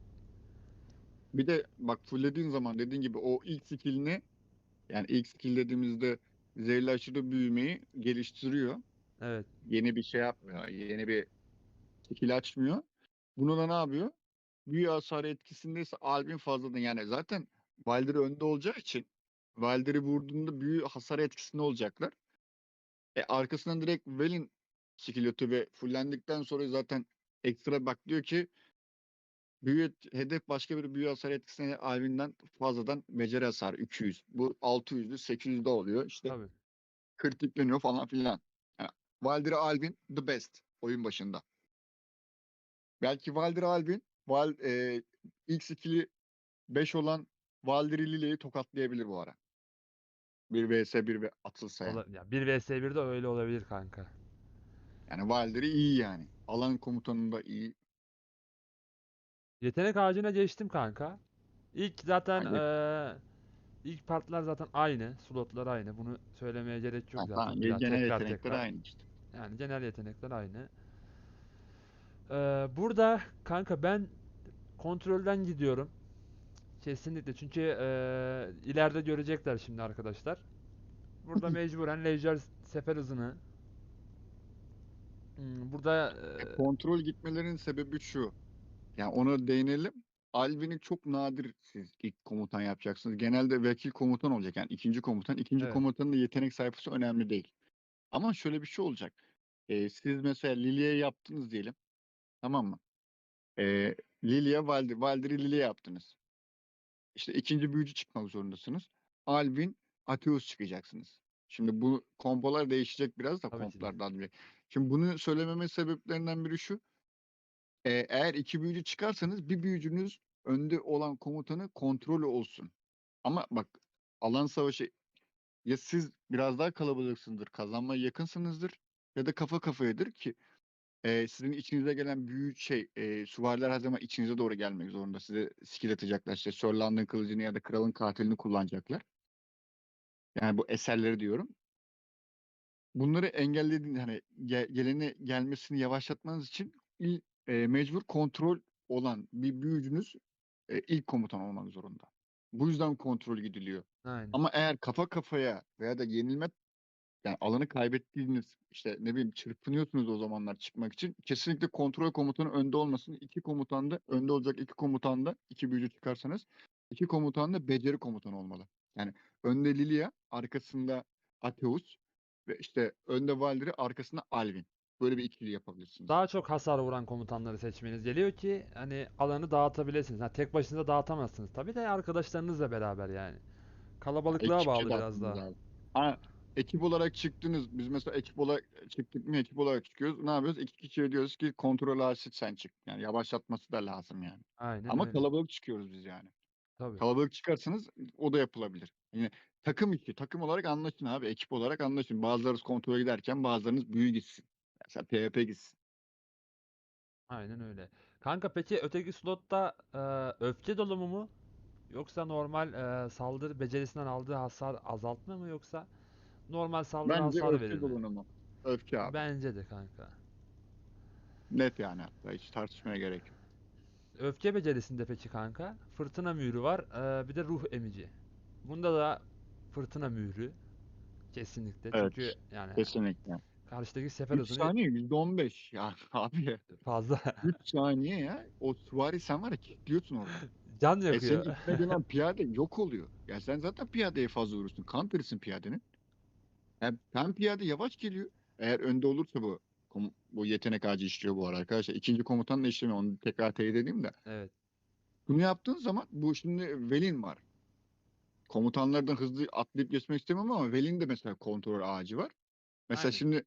Bir de bak fulllediğin zaman dediğin gibi o ilk skill'ini yani ilk skill dediğimizde zehirli aşırı büyümeyi geliştiriyor. Evet. Yeni bir şey yapmıyor. Yeni bir skill açmıyor. Bunu da ne yapıyor? Büyü hasarı etkisindeyse Alvin fazladan yani zaten Valdir'i önde olacağı için Valdir'i vurduğunda büyü hasar etkisinde olacaklar. Arkasından direkt Vel'in skill atıyor ve fullendikten sonra zaten ekstra bak diyor ki hedef başka bir büyü hasar etkisine Alvin'den fazladan beceri hasar 200. Bu 600'lü 800'de oluyor. İşte Tabii. kritikleniyor falan filan. Yani Valdir Alvin the best oyun başında. Belki Valdir Alvin ilk skill'i 5 olan Valdir Lili'yi tokatlayabilir bu ara. Bir vs 1 ve atılsa yani. Ya 1 vs 1 de öyle olabilir kanka. Yani Valdir'i iyi yani. Alan komutanında iyi. Yetenek ağacına geçtim kanka. İlk zaten Yani, ilk partlar zaten aynı. Slotlar aynı. Bunu söylemeye gerek yok tamam, zaten bir daha genel tekrar yetenekleri tekrar. aynı işte. Yani genel yetenekler aynı. Burada kanka ben kontrolden gidiyorum. Kesinlikle çünkü ileride görecekler şimdi arkadaşlar. Burada mecburen Leisure sefer hızını burada Kontrol gitmelerinin sebebi şu. Yani ona değinelim. Alvin'i çok nadir siz ilk komutan yapacaksınız. Genelde vekil komutan olacak. Yani ikinci komutan. İkinci evet, komutanın da yetenek sayfası önemli değil. Ama şöyle bir şey olacak. Siz mesela Lilia'ya yaptınız diyelim. Tamam mı? Lilia, Valdir'i Lilia yaptınız. İşte ikinci büyücü çıkmak zorundasınız. Alvin, Ateus çıkacaksınız. Şimdi bu kombolar değişecek biraz da tabii ki de. komplardan bile. Şimdi bunu söylememin sebeplerinden biri şu. Eğer iki büyücü çıkarsanız bir büyücünüz önde olan komutanı kontrolü olsun. Ama bak alan savaşı ya siz biraz daha kalabalıksınızdır, kazanmaya yakınsınızdır ya da kafa kafayadır ki sizin içinize gelen büyük süvariler her zaman içinize doğru gelmek zorunda. Size skill atacaklar. İşte Sir Landon kılıcını ya da kralın katilini kullanacaklar. Yani bu eserleri diyorum. Bunları engellediğin hani geleni gelmesini yavaşlatmanız için mecbur kontrol olan bir büyücünüz ilk komutan olmak zorunda. Bu yüzden kontrol gidiliyor. Aynen. Ama eğer kafa kafaya veya da yenilme yani alanı kaybettiğiniz işte ne bileyim çırpınıyorsunuz o zamanlar çıkmak için kesinlikle kontrol komutanı önde olmasın. İki komutan da önde olacak iki komutan da iki büyücü çıkarsanız iki komutan da beceri komutanı olmalı. Yani önde Lilia, arkasında Ateus ve işte önde Valkyrie, arkasında Alvin. böyle bir ikili yapabilirsiniz. Daha çok hasar vuran komutanları seçmeniz geliyor ki hani alanı dağıtabilirsiniz. Ha, tek başınıza dağıtamazsınız tabii de arkadaşlarınızla beraber yani. Ya Kalabalıklığa ekipçe bağlı biraz dağıtmanız daha. lazım. Ha, ekip olarak çıktınız. Biz mesela ekip olarak çıktık mı ekip olarak çıkıyoruz. Ne yapıyoruz? İki kişiye diyoruz ki kontrol aşit sen çık. Yani yavaşlatması da lazım yani. Aynen Ama öyle. kalabalık çıkıyoruz biz yani. Tabii. Kalabalık çıkarsanız o da yapılabilir. Yani takım işi. Takım olarak anlaşın abi. Ekip olarak anlaşın. Bazılarınız kontrole giderken bazılarınız büyü gitsin. Mesela PvP gitsin. Aynen öyle. Kanka peki öteki slotta öfke dolumu mu? Yoksa normal saldırı becerisinden aldığı hasar azaltma mı yoksa normal saldırı Bence hasarı verir öfke mi? dolanımı. Öfke abi. Bence de kanka. Net yani hatta. Hiç tartışmaya gerek yok. Öfke becerisinde peki kanka fırtına mührü var, bir de ruh emici. Bunda da fırtına mührü kesinlikle. Evet. Çünkü yani Kesinlikle. karşıdaki sefer 3 hızını saniye %15. Ya abi. fazla 3 saniye ya. O süvari sen var ya kilitliyorsun orada. can Senin yakıyor. üstüne dönen piyade yok oluyor. Ya sen zaten piyadeye fazla vurursun. Counter'ısın piyadenin. Yani sen piyade yavaş geliyor. Eğer önde olursa bu yetenek ağacı işliyor bu arada arkadaşlar. İkinci komutanla işlemiyor. Onu tekrar teyit edeyim de. Evet, Bunu yaptığın zaman bu şimdi Velin var. Komutanlardan hızlı atlayıp geçmek istemem ama Velin de mesela kontrol ağacı var. Mesela aynen, şimdi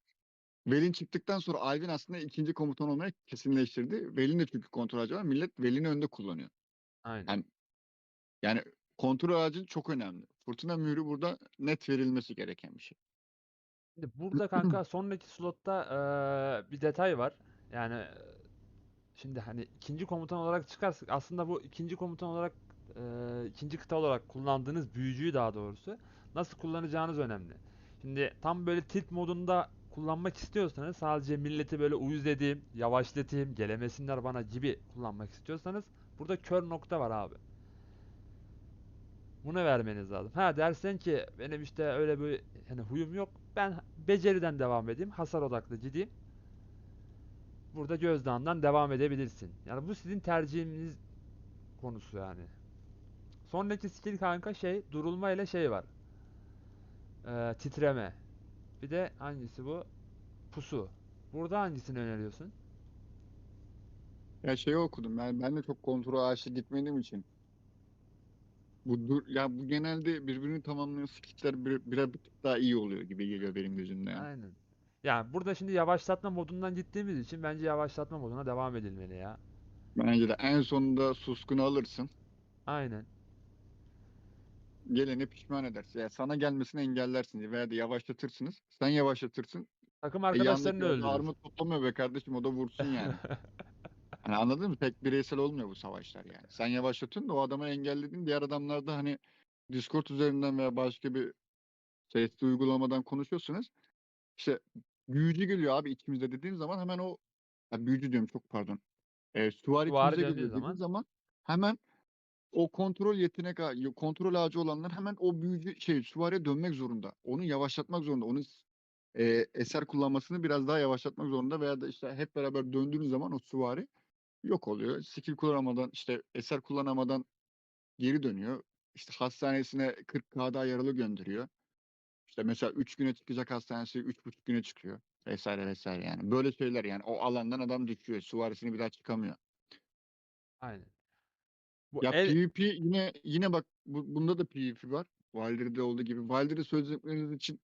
Velin çıktıktan sonra Alvin aslında ikinci komutan olmayı kesinleştirdi. Velin de çünkü kontrol ağacı var. Millet Velin'i önde kullanıyor. aynen. Yani kontrol ağacı çok önemli. Fırtına mührü burada net verilmesi gereken bir şey. Şimdi burada kanka sonraki slotta bir detay var. Yani şimdi hani ikinci komutan olarak çıkarsak aslında bu ikinci komutan olarak ikinci kıta olarak kullandığınız büyücüyü daha doğrusu nasıl kullanacağınız önemli. Şimdi tam böyle tilt modunda kullanmak istiyorsanız sadece milleti böyle uyuz edeyim, yavaşlatayım, gelemesinler bana gibi kullanmak istiyorsanız burada kör nokta var abi. Bunu vermeniz lazım. Ha dersen ki benim işte öyle bir hani huyum yok. Ben beceriden devam edeyim. Hasar odaklı gideyim. Burada gözdağından devam edebilirsin. Yani bu sizin tercihiniz konusu yani. Sonraki skill kanka şey durulma ile şey var. Titreme. Bir de hangisi bu? Pusu. Burada hangisini öneriyorsun? Ya şeyi okudum. Ben de çok kontrol ağaçlı gitmediğim için. Ya bu genelde birbirini tamamlayan skill'ler bir tık daha iyi oluyor gibi geliyor benim gözümde ya. Aynen. Yani burada şimdi yavaşlatma modundan gittiğimiz için bence yavaşlatma moduna devam edilmeli ya. Bence de en sonunda suskunu alırsın. Aynen. Geleni pişman edersin. Ya sana gelmesini engellersin veya da yavaşlatırsınız. Sen yavaşlatırsın. Takım Yandaki arkadaşlarını adam öldürür. armut toplamıyor be kardeşim o da vursun yani. Hani anladın mı? Tek bireysel olmuyor bu savaşlar yani. Sen yavaşlatın da o adamı engelledin. Diğer adamlar da hani Discord üzerinden veya başka bir sesli uygulamadan konuşuyorsunuz. İşte büyücü geliyor abi içimizde dediğin zaman hemen o büyücü diyorum çok pardon. Süvari Süvari içimize döndüğü geliyor dediğin zaman zaman hemen o kontrol ağacı olanlar hemen o büyücü süvariye dönmek zorunda. Onu yavaşlatmak zorunda. Onun eser kullanmasını biraz daha yavaşlatmak zorunda veya da işte hep beraber döndüğünüz zaman o süvari yok oluyor. Skill kullanamadan işte eser kullanamadan geri dönüyor. İşte hastanesine 40K daha yaralı gönderiyor. İşte mesela 3 güne çıkacak hastanesi 3,5 güne çıkıyor. Vesaire vesaire yani. Böyle şeyler yani. O alandan adam düşüyor. Süvarisini bir daha çıkamıyor. aynen. Bu Ya el PvP yine bak bunda da PvP var. Valdir'de olduğu gibi. Valdir'de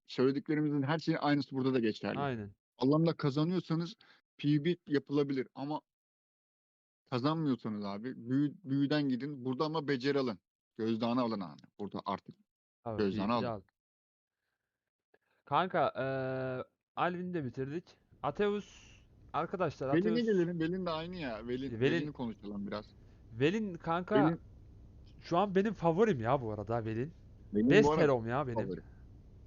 söylediklerimizin her şeyin aynısı burada da geçerli. aynen. Anlamda kazanıyorsanız PvP yapılabilir ama kazanmıyorsanız abi büyüden gidin. Burada ama beceri alın. Gözdağını alın abi. Burada artık Tabii gözdağını PvP'de alın. al. Kanka Alvin'i de bitirdik. Ateus arkadaşlar Velin'e Ateus gelelim. Velin de aynı ya. Velin Velin'i konuşalım biraz. Velin kanka Velin, şu an benim favorim ya bu arada Velin. Velin bu Best arada hero'm ya benim. favori.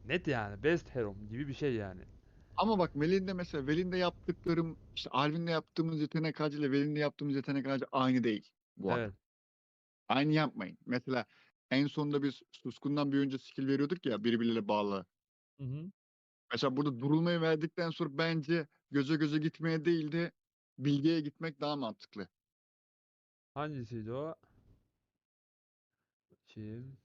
Net yani best hero'm gibi bir şey yani. Ama bak Velin'de mesela Velin'de yaptıklarım işte Alvin'le yaptığımız yetenek ağacı ile Velin'le yaptığımız yetenek ağacı aynı değil bu arada. Evet. Aynı yapmayın. Mesela en sonunda biz Suskun'dan bir önce skill veriyorduk ya birbirleriyle bağlı. Hı hı. Mesela burada durulmayı verdikten sonra bence göze göze gitmeye değil de bilgiye gitmek daha mantıklı. Hangisiydi o? Kim?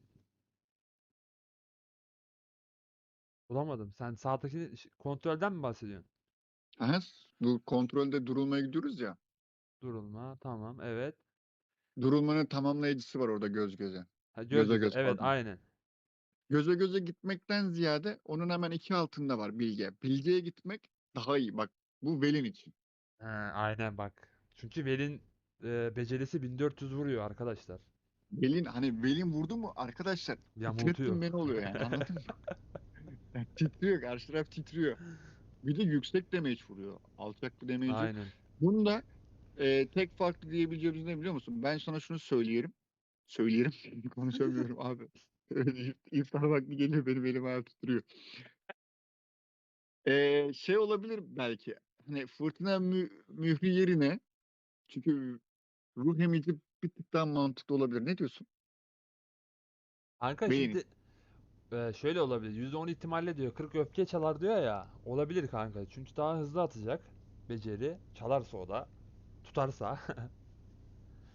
Bulamadım. Sen sağdaki kontrolden mi bahsediyorsun? Aha, bu kontrolde durulmaya gidiyoruz ya. Durulma. Tamam. Evet. Durulmanın tamamlayıcısı var orada göz göze. Ha, göz Göze göze. göz Evet, pardon. aynen. Göze göze gitmekten ziyade onun hemen iki altında var bilge. Bilgeye gitmek daha iyi. Bak bu Velin için. Ha, aynen bak. Çünkü Vel'in becerisi 1400 vuruyor arkadaşlar. Velin hani Velin vurdu mu arkadaşlar Yamultuyor. titrettin beni oluyor yani anladın mı? Yani titriyor karşı taraf titriyor. Bir de yüksek damage vuruyor. Alçak bir damage yok. Aynen. Bunda tek farklı diyebileceğimiz ne biliyor musun? Ben sana şunu söyleyelim. Söyleyelim. Konuşamıyorum abi. İftar vakti geliyor benim elim ayağım titriyor. Şey olabilir belki. Hani fırtına mührü yerine çünkü ruh emici bir tık daha mantıklı olabilir. Ne diyorsun? Kanka Beğenin. şimdi şöyle olabilir. %10 ihtimalle diyor. 40 öfke çalar diyor ya. Olabilir kanka. Çünkü daha hızlı atacak. Beceri. Çalarsa o da. Tutarsa.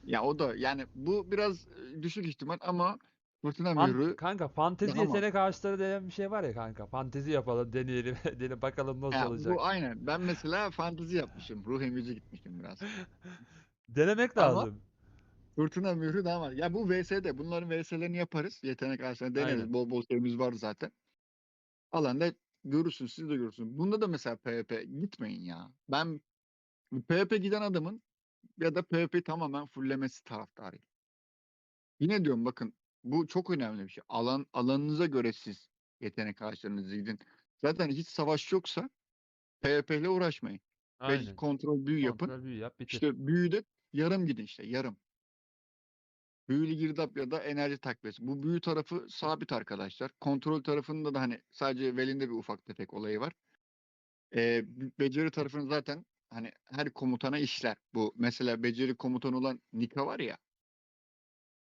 Ya o da yani bu biraz düşük ihtimal ama fırtına mührü Kanka fantezi daha yetenek mantıklı. ağaçları denen bir şey var ya kanka. Fantezi yapalım, deneyelim, deneyelim bakalım nasıl Ya olacak. bu aynen. Ben mesela fantezi yapmışım. Ruh emici gitmişim biraz. Denemek Ama lazım. fırtına mührü daha var. Ya bu VS'de bunların VS'lerini yaparız. Yetenek ağaçlarını Aynen. deneriz. Bol bol şeyimiz var zaten. Alanda görürsünüz. Siz de görürsünüz. Bunda da mesela PvP gitmeyin ya. Ben PvP giden adamın ya da PvP tamamen fullemesi taraftarıyım. Yine diyorum bakın bu çok önemli bir şey. Alanınıza göre siz yetenek ağaçlarınızı gidin. Zaten hiç savaş yoksa PvP ile uğraşmayın. Belki Aynen. kontrol büyü yapın. Kontrol büyü yap bitir. İşte büyüde yarım gidin işte yarım. Büyülü girdap ya da enerji takviyesi. Bu büyü tarafı sabit arkadaşlar. Kontrol tarafında da hani sadece Velin'de bir ufak tefek olayı var. Beceri tarafını zaten hani her komutana işler. Bu mesela beceri komutanı olan Nika var ya.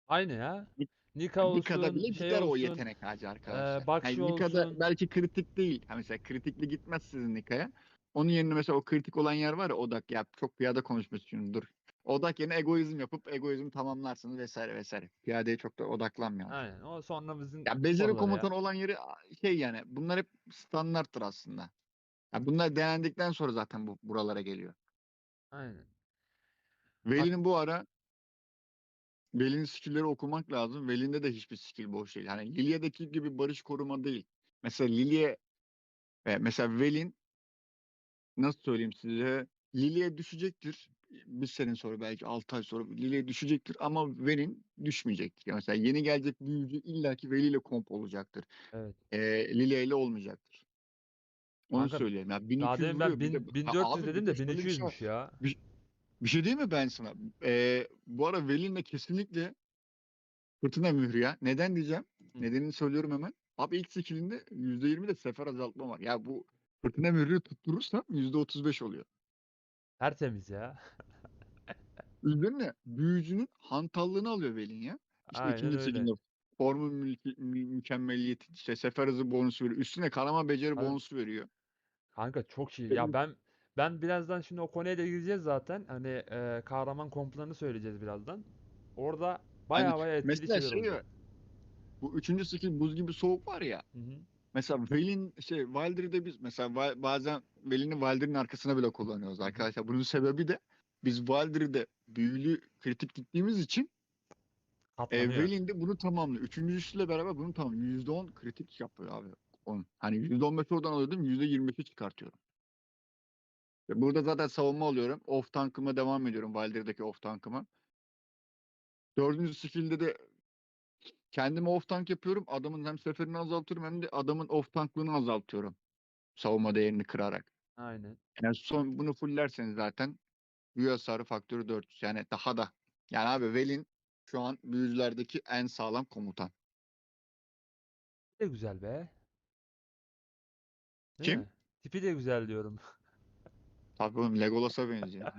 Aynı ya. Nika Nika'da olsun, bile şey gider o olsun, yetenek ağacı arkadaşlar. Bakşı Yani Nika'da olsun. belki kritik değil. Ha mesela kritikli gitmez sizin Nika'ya. Onun yerine mesela o kritik olan yer var ya odak ya çok piyade konuşması için dur. Odak yerine egoizm yapıp egoizmi tamamlarsınız vesaire vesaire. Piyadeye çok da odaklanmayalım. Aynen. O sonra bizim Ya beceri sporları ya. komutanı olan yeri şey yani bunlar hep standarttır aslında. Ya bunlar denendikten sonra zaten bu buralara geliyor. Aynen. Bak, Veli'nin bu ara Veli'nin skill'leri okumak lazım. Veli'nde de hiçbir skill boş değil. Hani Lilia'daki gibi barış koruma değil. Mesela Lilia mesela Velin nasıl söyleyeyim size Lilia düşecektir. Bir sene sonra belki 6 ay sonra Lilia düşecektir ama Velin düşmeyecek. Yani mesela yeni gelecek büyücü illaki Veli ile komp olacaktır. evet. Lilia ile olmayacaktır. Onu Kanka söyleyeyim. Ya daha 1200 demin ben vuruyor. Bir de 1400 abi bir dedim de de şöyle bir şey var. 1200'müş ya. Bir, bir şey değil mi ben sana? Bu ara Velin'le kesinlikle fırtına mührü ya. Neden diyeceğim? Hı, Nedenini söylüyorum hemen. Abi ilk skillinde %20 de sefer azaltma var. Ya bu fırtına mührü tutturursam %35 oluyor. tertemiz ya. Üzerine büyücünün hantallığını alıyor Velin ya. İşte Aynen ikinci öyle. skillinde formun mükemmeliyeti, işte sefer hızı bonusu veriyor. Üstüne kanama beceri Abi, bonusu veriyor. kanka çok iyi. İşte Ya ben birazdan şimdi o konuya da gireceğiz zaten. Hani kahraman komplarını söyleyeceğiz birazdan. Orada hani baya baya etkili mesela şeyler şey olacak. var. Bu üçüncü skill buz gibi soğuk var ya. Hı hı. Mesela Vayne'in şey Valdir'de biz mesela bazen Vayne'i Valdir'in arkasına bile kullanıyoruz Hı hı. arkadaşlar. Bunun sebebi de biz Valdir'de büyülü kritik gittiğimiz için Katlanıyor. Vayne'de bunu tamamlıyor. Üçüncüsüyle beraber bunu tamamlıyor. %10 kritik yapıyor abi. Hani %15 oradan alıyordum %25'i çıkartıyorum. Ve burada zaten savunma alıyorum. Off tankıma devam ediyorum Valdir'deki off tankıma. Dördüncü skill'de de kendime off tank yapıyorum. Adamın hem seferini azaltıyorum hem de adamın off tanklığını azaltıyorum. Savunma değerini kırarak. Aynen. Yani son bunu fullerseniz zaten büyü hasarı faktörü 400. Yani daha da. Yani abi Velin şu an büyücülerdeki en sağlam komutan. Tipi de güzel be. Değil Kim? mi? Tipi de güzel diyorum. Tabii oğlum Legolas'a benziyor.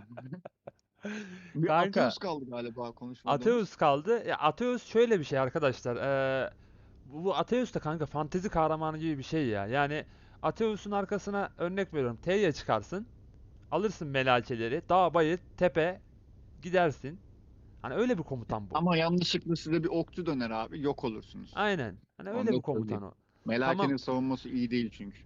Bir Kanka Ateus kaldı galiba konuşmadığımız. Ateus kaldı. Ya Ateus şöyle bir şey arkadaşlar. Bu Ateus da kanka fantezi kahramanı gibi bir şey ya. Yani Ateus'un arkasına örnek veriyorum. T'ye çıkarsın. Alırsın melalçeleri. Dağ, bayır, tepe gidersin. Hani öyle bir komutan bu. Ama yanlışlıkla size bir okçu döner abi yok olursunuz. Aynen. Hani Onu öyle bir da komutan söyleyeyim. o. Melake'nin Tamam. savunması iyi değil çünkü.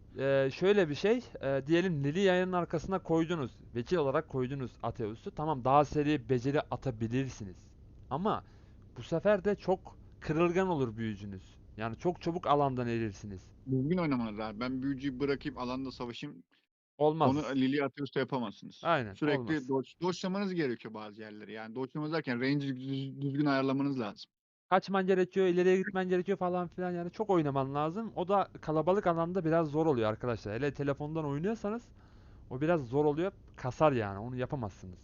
Şöyle bir şey, diyelim Lilia'nın arkasına koydunuz, vekil olarak koydunuz Atreus'u. Tamam, daha seri beceri atabilirsiniz. Ama bu sefer de çok kırılgan olur büyücünüz. Yani çok çabuk alandan erirsiniz. Düzgün oynamanız lazım. Ben büyücüyü bırakayım alanda savaşayım. Onu Olmaz. Lily Atius'ta yapamazsınız. Aynen, Sürekli olmaz. dodge'lamanız gerekiyor bazı yerleri. Yani dodge'lamanız derken range'i düzgün ayarlamanız lazım. Kaçman gerekiyor, ileriye gitmen gerekiyor falan filan, yani çok oynaman lazım. O da kalabalık alanda biraz zor oluyor arkadaşlar. Hele telefondan oynuyorsanız o biraz zor oluyor. Kasar yani, onu yapamazsınız.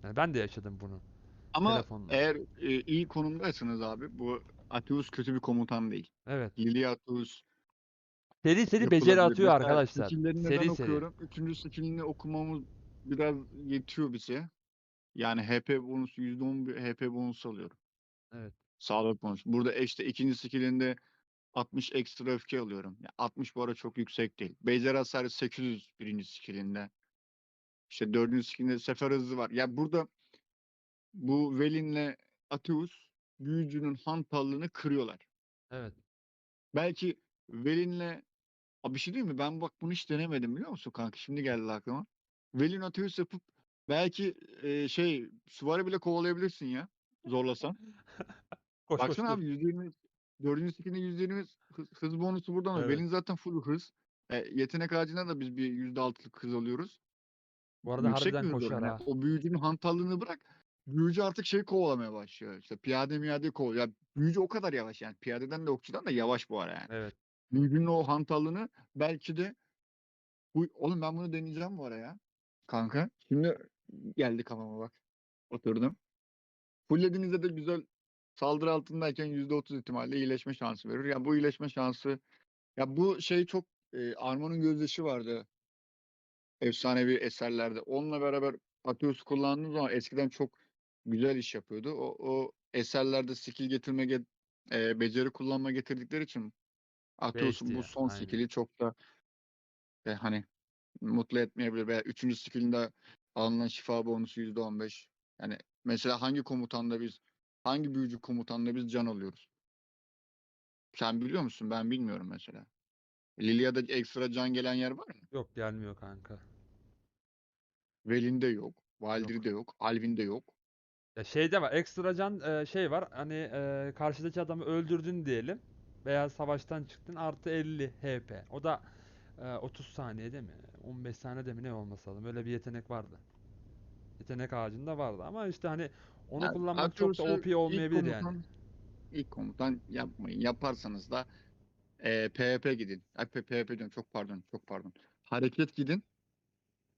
Yani ben de yaşadım bunu Ama telefonla. eğer iyi konumdaysanız abi bu Atius kötü bir komutan değil. Evet. Lily Atius Seri seri beceri yapılabilir. atıyor Mesela arkadaşlar. skill'lerini ben Seri seri. okuyorum. Üçüncü skill'ini okumamız biraz yetiyor bize. Yani HP bonusu %10 bir HP bonusu alıyorum. Evet. Sağlık bonusu. Burada işte ikinci skill'inde 60 ekstra öfke alıyorum. Ya 60 bu ara çok yüksek değil. Beceri hasarı 800 birinci skill'inde. İşte dördüncü skill'inde sefer hızı var. Ya burada bu Velin'le Atius büyücünün hantallığını kırıyorlar. Evet. Belki Velin'le abi bir şey değil mi? Ben bak bunu hiç denemedim biliyor musun kanka? Şimdi geldi aklıma. Velin Atius yapıp belki süvari bile kovalayabilirsin ya. Zorlasan. Koş koş Baksana dur. abi %20 dördüncü skill'inde %20 hız bonusu buradan alıyor. Evet. Velin zaten full hız. Yetenek ağacına da biz bir %6'lık hız alıyoruz. Bu arada Yüksek harbiden bir hız koşar oranı. Yani ha. o büyücünün hantallığını bırak. Büyücü artık şey kovalamaya başlıyor. İşte piyade miyade kovalıyor. Ya büyücü o kadar yavaş yani. Piyadeden de okçudan da yavaş bu ara yani. Evet. Büyücünün o hantallığını belki de oğlum ben bunu deneyeceğim bu ara ya. Kanka. Şimdi geldi kafama bak. Oturdum. Fullediğinizde de güzel saldırı altındayken %30 ihtimalle iyileşme şansı verir. Ya bu iyileşme şansı ya bu şey çok Armon'un gözyaşı vardı efsanevi eserlerde. Onunla beraber Atios kullandığınız zaman eskiden çok güzel iş yapıyordu. O eserlerde skill getirme beceri kullanma getirdikleri için Atios'un bu Bestia. son Aynen. skill'i çok da hani mutlu etmeyebilir veya üçüncü skill'inde alınan şifa bonusu %15. Yani mesela hangi büyücü komutanda biz can alıyoruz? Sen biliyor musun? Ben bilmiyorum mesela. Lilia'da ekstra can gelen yer var mı? Yok, gelmiyor kanka. Velin'de yok. Yok. Valdir'de yok. Alvin'de yok. Ya şeyde var. Ekstra can şey var. Hani karşıdaki adamı öldürdün diyelim. Veya savaştan çıktın, artı 50 HP. O da 30 saniyede mi? 15 saniyede mi ne olması lazım? Öyle bir yetenek vardı. Yetenek ağacında vardı ama işte hani onu Yani kullanmak çok da Atios'u OP olmayabilir yani. ilk komutan yapmayın. Yaparsanız da PvP gidin. Ay, PvP diyorum. Çok pardon. Çok pardon. Hareket gidin.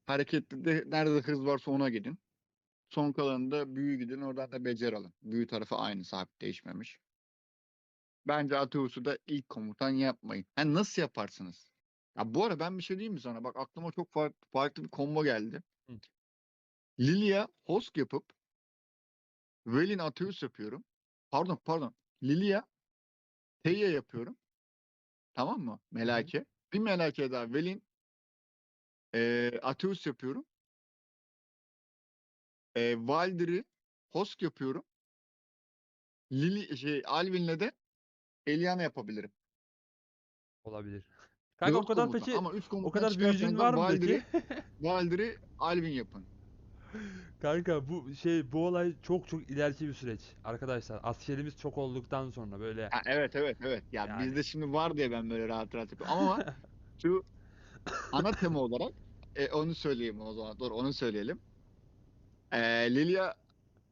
Harekette de nerede hız varsa ona gidin. Son kalanında büyü gidin. Oradan da beceri alın. Büyü tarafı aynı. Sabit değişmemiş. Bence Atios'u da ilk komutan yapmayın. Ha, nasıl yaparsınız? Ya bu ara ben bir şey diyeyim mi sana? Bak aklıma çok farklı bir combo geldi. Hı. Lilia Hosk yapıp Velin Atios yapıyorum. Pardon. Lilia Teia yapıyorum. Tamam mı? Hı hı. Melake. Bir Melake daha. Velin Atios yapıyorum. Valdir'i Hosk yapıyorum. Alvin'le de Eliana yapabilirim. Olabilir. Kanka o 4 kadar komutan. peki, Ama 3 o komutan kadar büyücün çıkarsanız da var mı peki? Valdir'i Alvin yapın. Kanka bu olay çok çok ileriki bir süreç. Arkadaşlar askerimiz çok olduktan sonra böyle Ha, evet. Ya yani bizde şimdi var diye ben böyle rahat rahat yapıyorum. Ama şu ana tema olarak onu söyleyeyim o zaman. Dur onu söyleyelim. Lilia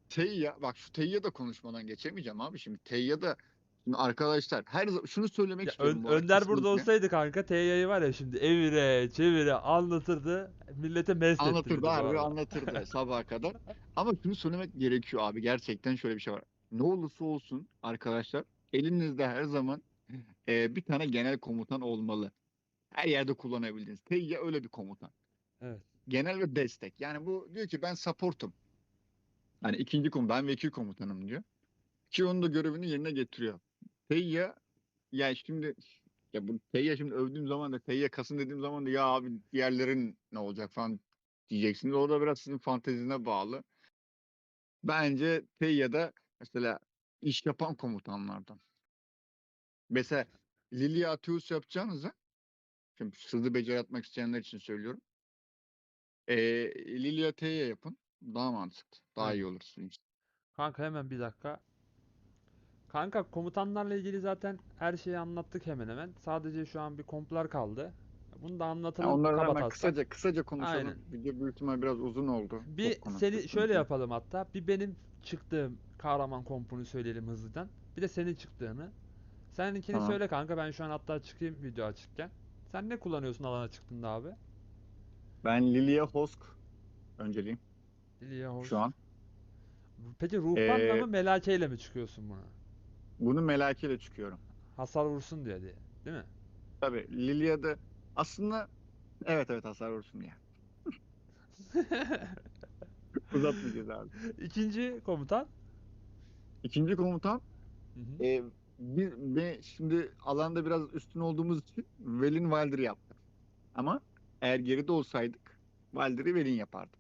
Teyya bak şu Teyya da konuşmadan geçemeyeceğim abi şimdi. Teyya da şimdi arkadaşlar şunu söylemek ya istiyorum bu ara Önder burada kesinlikle. olsaydı kanka TY'yi var ya şimdi evire çevire anlatırdı. Millete mest Anlatırdı ettirirdi bu harbi arada. anlatırdı sabaha kadar. Ama şunu söylemek gerekiyor abi gerçekten şöyle bir şey var. Ne olursa olsun arkadaşlar elinizde her zaman bir tane genel komutan olmalı. Her yerde kullanabildiğiniz. Teyya öyle bir komutan. Evet. Genel ve destek. Yani bu diyor ki ben support'um. Hani ben vekil komutanım diyor. Ki onun da görevini yerine getiriyor. Teyya ya şimdi ya bu Teyya şimdi övdüğüm zaman da Teyya kasın dediğim zaman da ya abi diğerlerin ne olacak falan diyeceksiniz. O da biraz sizin fantezine bağlı. Bence Teyya da mesela iş yapan komutanlardan. Mesela Lilia Atius yapacağınıza, şimdi hızlı beceri atmak isteyenler için söylüyorum. Lilia T'ye yapın. Daha mantıklı. Daha iyi Aynen. olur sizin için. Kanka hemen bir dakika. Kanka komutanlarla ilgili zaten her şeyi anlattık hemen hemen. Sadece şu an bir komplar kaldı. Bunu da Yani anlatalım onları hemen kabataslak. kısaca Aynen. konuşalım. Video büyük ihtimal biraz uzun oldu. Bir Çok seni konuştuk şöyle çünkü. yapalım hatta. Bir benim çıktığım kahraman kompunu söyleyelim hızlıdan. Bir de senin çıktığını. Seninkini Tamam. söyle kanka, ben şu an hatta çıkayım video açıkken. Sen ne kullanıyorsun alana çıktığında abi? Ben Lilia Hosk önceliğim Lilia şu Host. an. Peki ruhbanla Ee, mı melakeyle mi çıkıyorsun buna? Bunu Melake'yle çıkıyorum. Hasar vursun diye değil mi? Tabii Lilia'da aslında evet hasar vursun ya. Uzatmayacağız abi. İkinci komutan. İkinci komutan Hı hı. e, şimdi alanda biraz üstün olduğumuz için Velin Valdir'i yaptık. Ama eğer geride olsaydık Valdir'i Velin yapardık.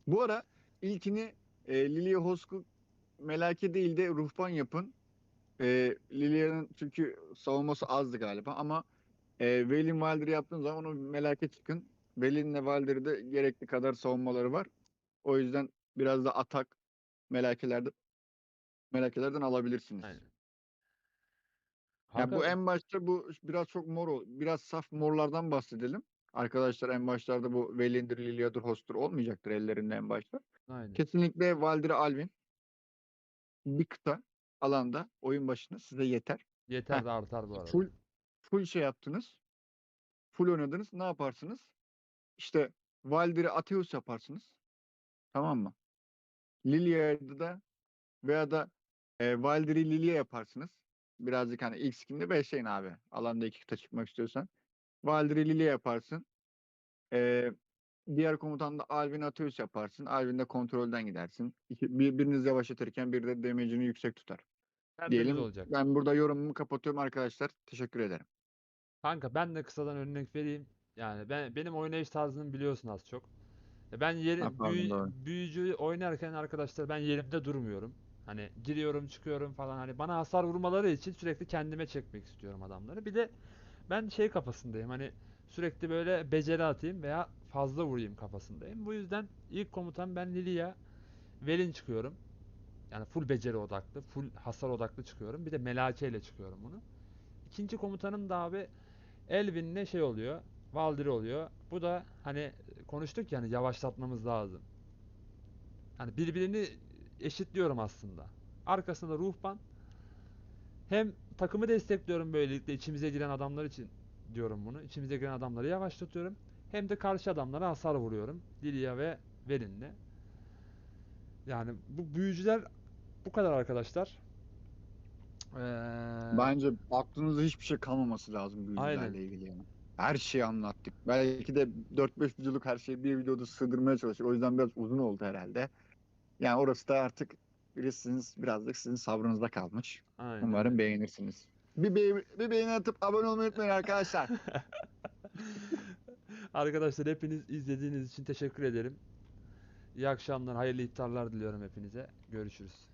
Bu ara ilkini Lilia Hosk'u Melake değil de Ruhban yapın. Lilia'nın çünkü savunması azdı galiba ama Velin Valdir'i yaptığın zaman onu Melake çıkın. Velin'le Valdir'de gerekli kadar savunmaları var. O yüzden biraz da atak melakelerden melakelerden alabilirsiniz. Aynen. Ya Kanka bu en başta bu biraz çok biraz saf morlardan bahsedelim. Arkadaşlar en başlarda bu Velin'dir, Lilia'dır, Host'tur olmayacaktır ellerinde en başta. aynen. Kesinlikle Valdir Alvin bir kıta alanda oyun başına size yeter. Heh, Yeter de artar bu arada. full full şey yaptınız. Full oynadınız. Ne yaparsınız? İşte Valdir'i Ateus yaparsınız. Tamam mı? Lilia'da da veya da Valdir'i Lilia yaparsınız. Birazcık hani ilk skin'de beşleyin abi. Alanda iki kıta çıkmak istiyorsan. Valdir'i Lilia yaparsın. E, Diğer komutan da Alvin Ateus yaparsın. Alvin de kontrolden gidersin. Biriniz yavaşlatırken biri de damage'ini yüksek tutar. Tertemiz Diyelim olacak. ben burada yorumumu kapatıyorum arkadaşlar. Teşekkür ederim. Kanka ben de kısadan örnek vereyim. Yani benim oynayış tarzını biliyorsun az çok. Ben Ha, pardon doğru. büyücü oynarken arkadaşlar ben yerimde durmuyorum. Hani giriyorum çıkıyorum falan, hani bana hasar vurmaları için sürekli kendime çekmek istiyorum adamları. Bir de ben şey kafasındayım, hani sürekli böyle beceri atayım veya fazla vurayım kafasındayım. Bu yüzden ilk komutan ben Lilia, Velin çıkıyorum. Yani full beceri odaklı, full hasar odaklı çıkıyorum. Bir de Melake ile çıkıyorum bunu. İkinci komutanım da abi Elvin'le şey oluyor. Valdir oluyor. Bu da hani konuştuk yani yavaşlatmamız lazım. Hani birbirini eşitliyorum aslında. Arkasında ruhban. Hem takımı destekliyorum böylelikle, içimize giren adamlar için diyorum bunu. İçimize giren adamları yavaşlatıyorum. Hem de karşı adamlara hasar vuruyorum. Lilia ve Velin'le. Yani bu büyücüler bu kadar arkadaşlar. Bence aklınızda hiçbir şey kalmaması lazım Aynen. büyücülerle ilgili yani. Her şeyi anlattık. Belki de 4-5 videoluk her şeyi bir videoda sığdırmaya çalıştık. O yüzden biraz uzun oldu herhalde. Yani orası da artık bilirsiniz birazcık sizin sabrınızda kalmış. Aynen Umarım öyle. beğenirsiniz. Bir beğeni atıp abone olmayı unutmayın arkadaşlar. Arkadaşlar hepiniz izlediğiniz için teşekkür ederim. İyi akşamlar, hayırlı iftarlar diliyorum hepinize. Görüşürüz.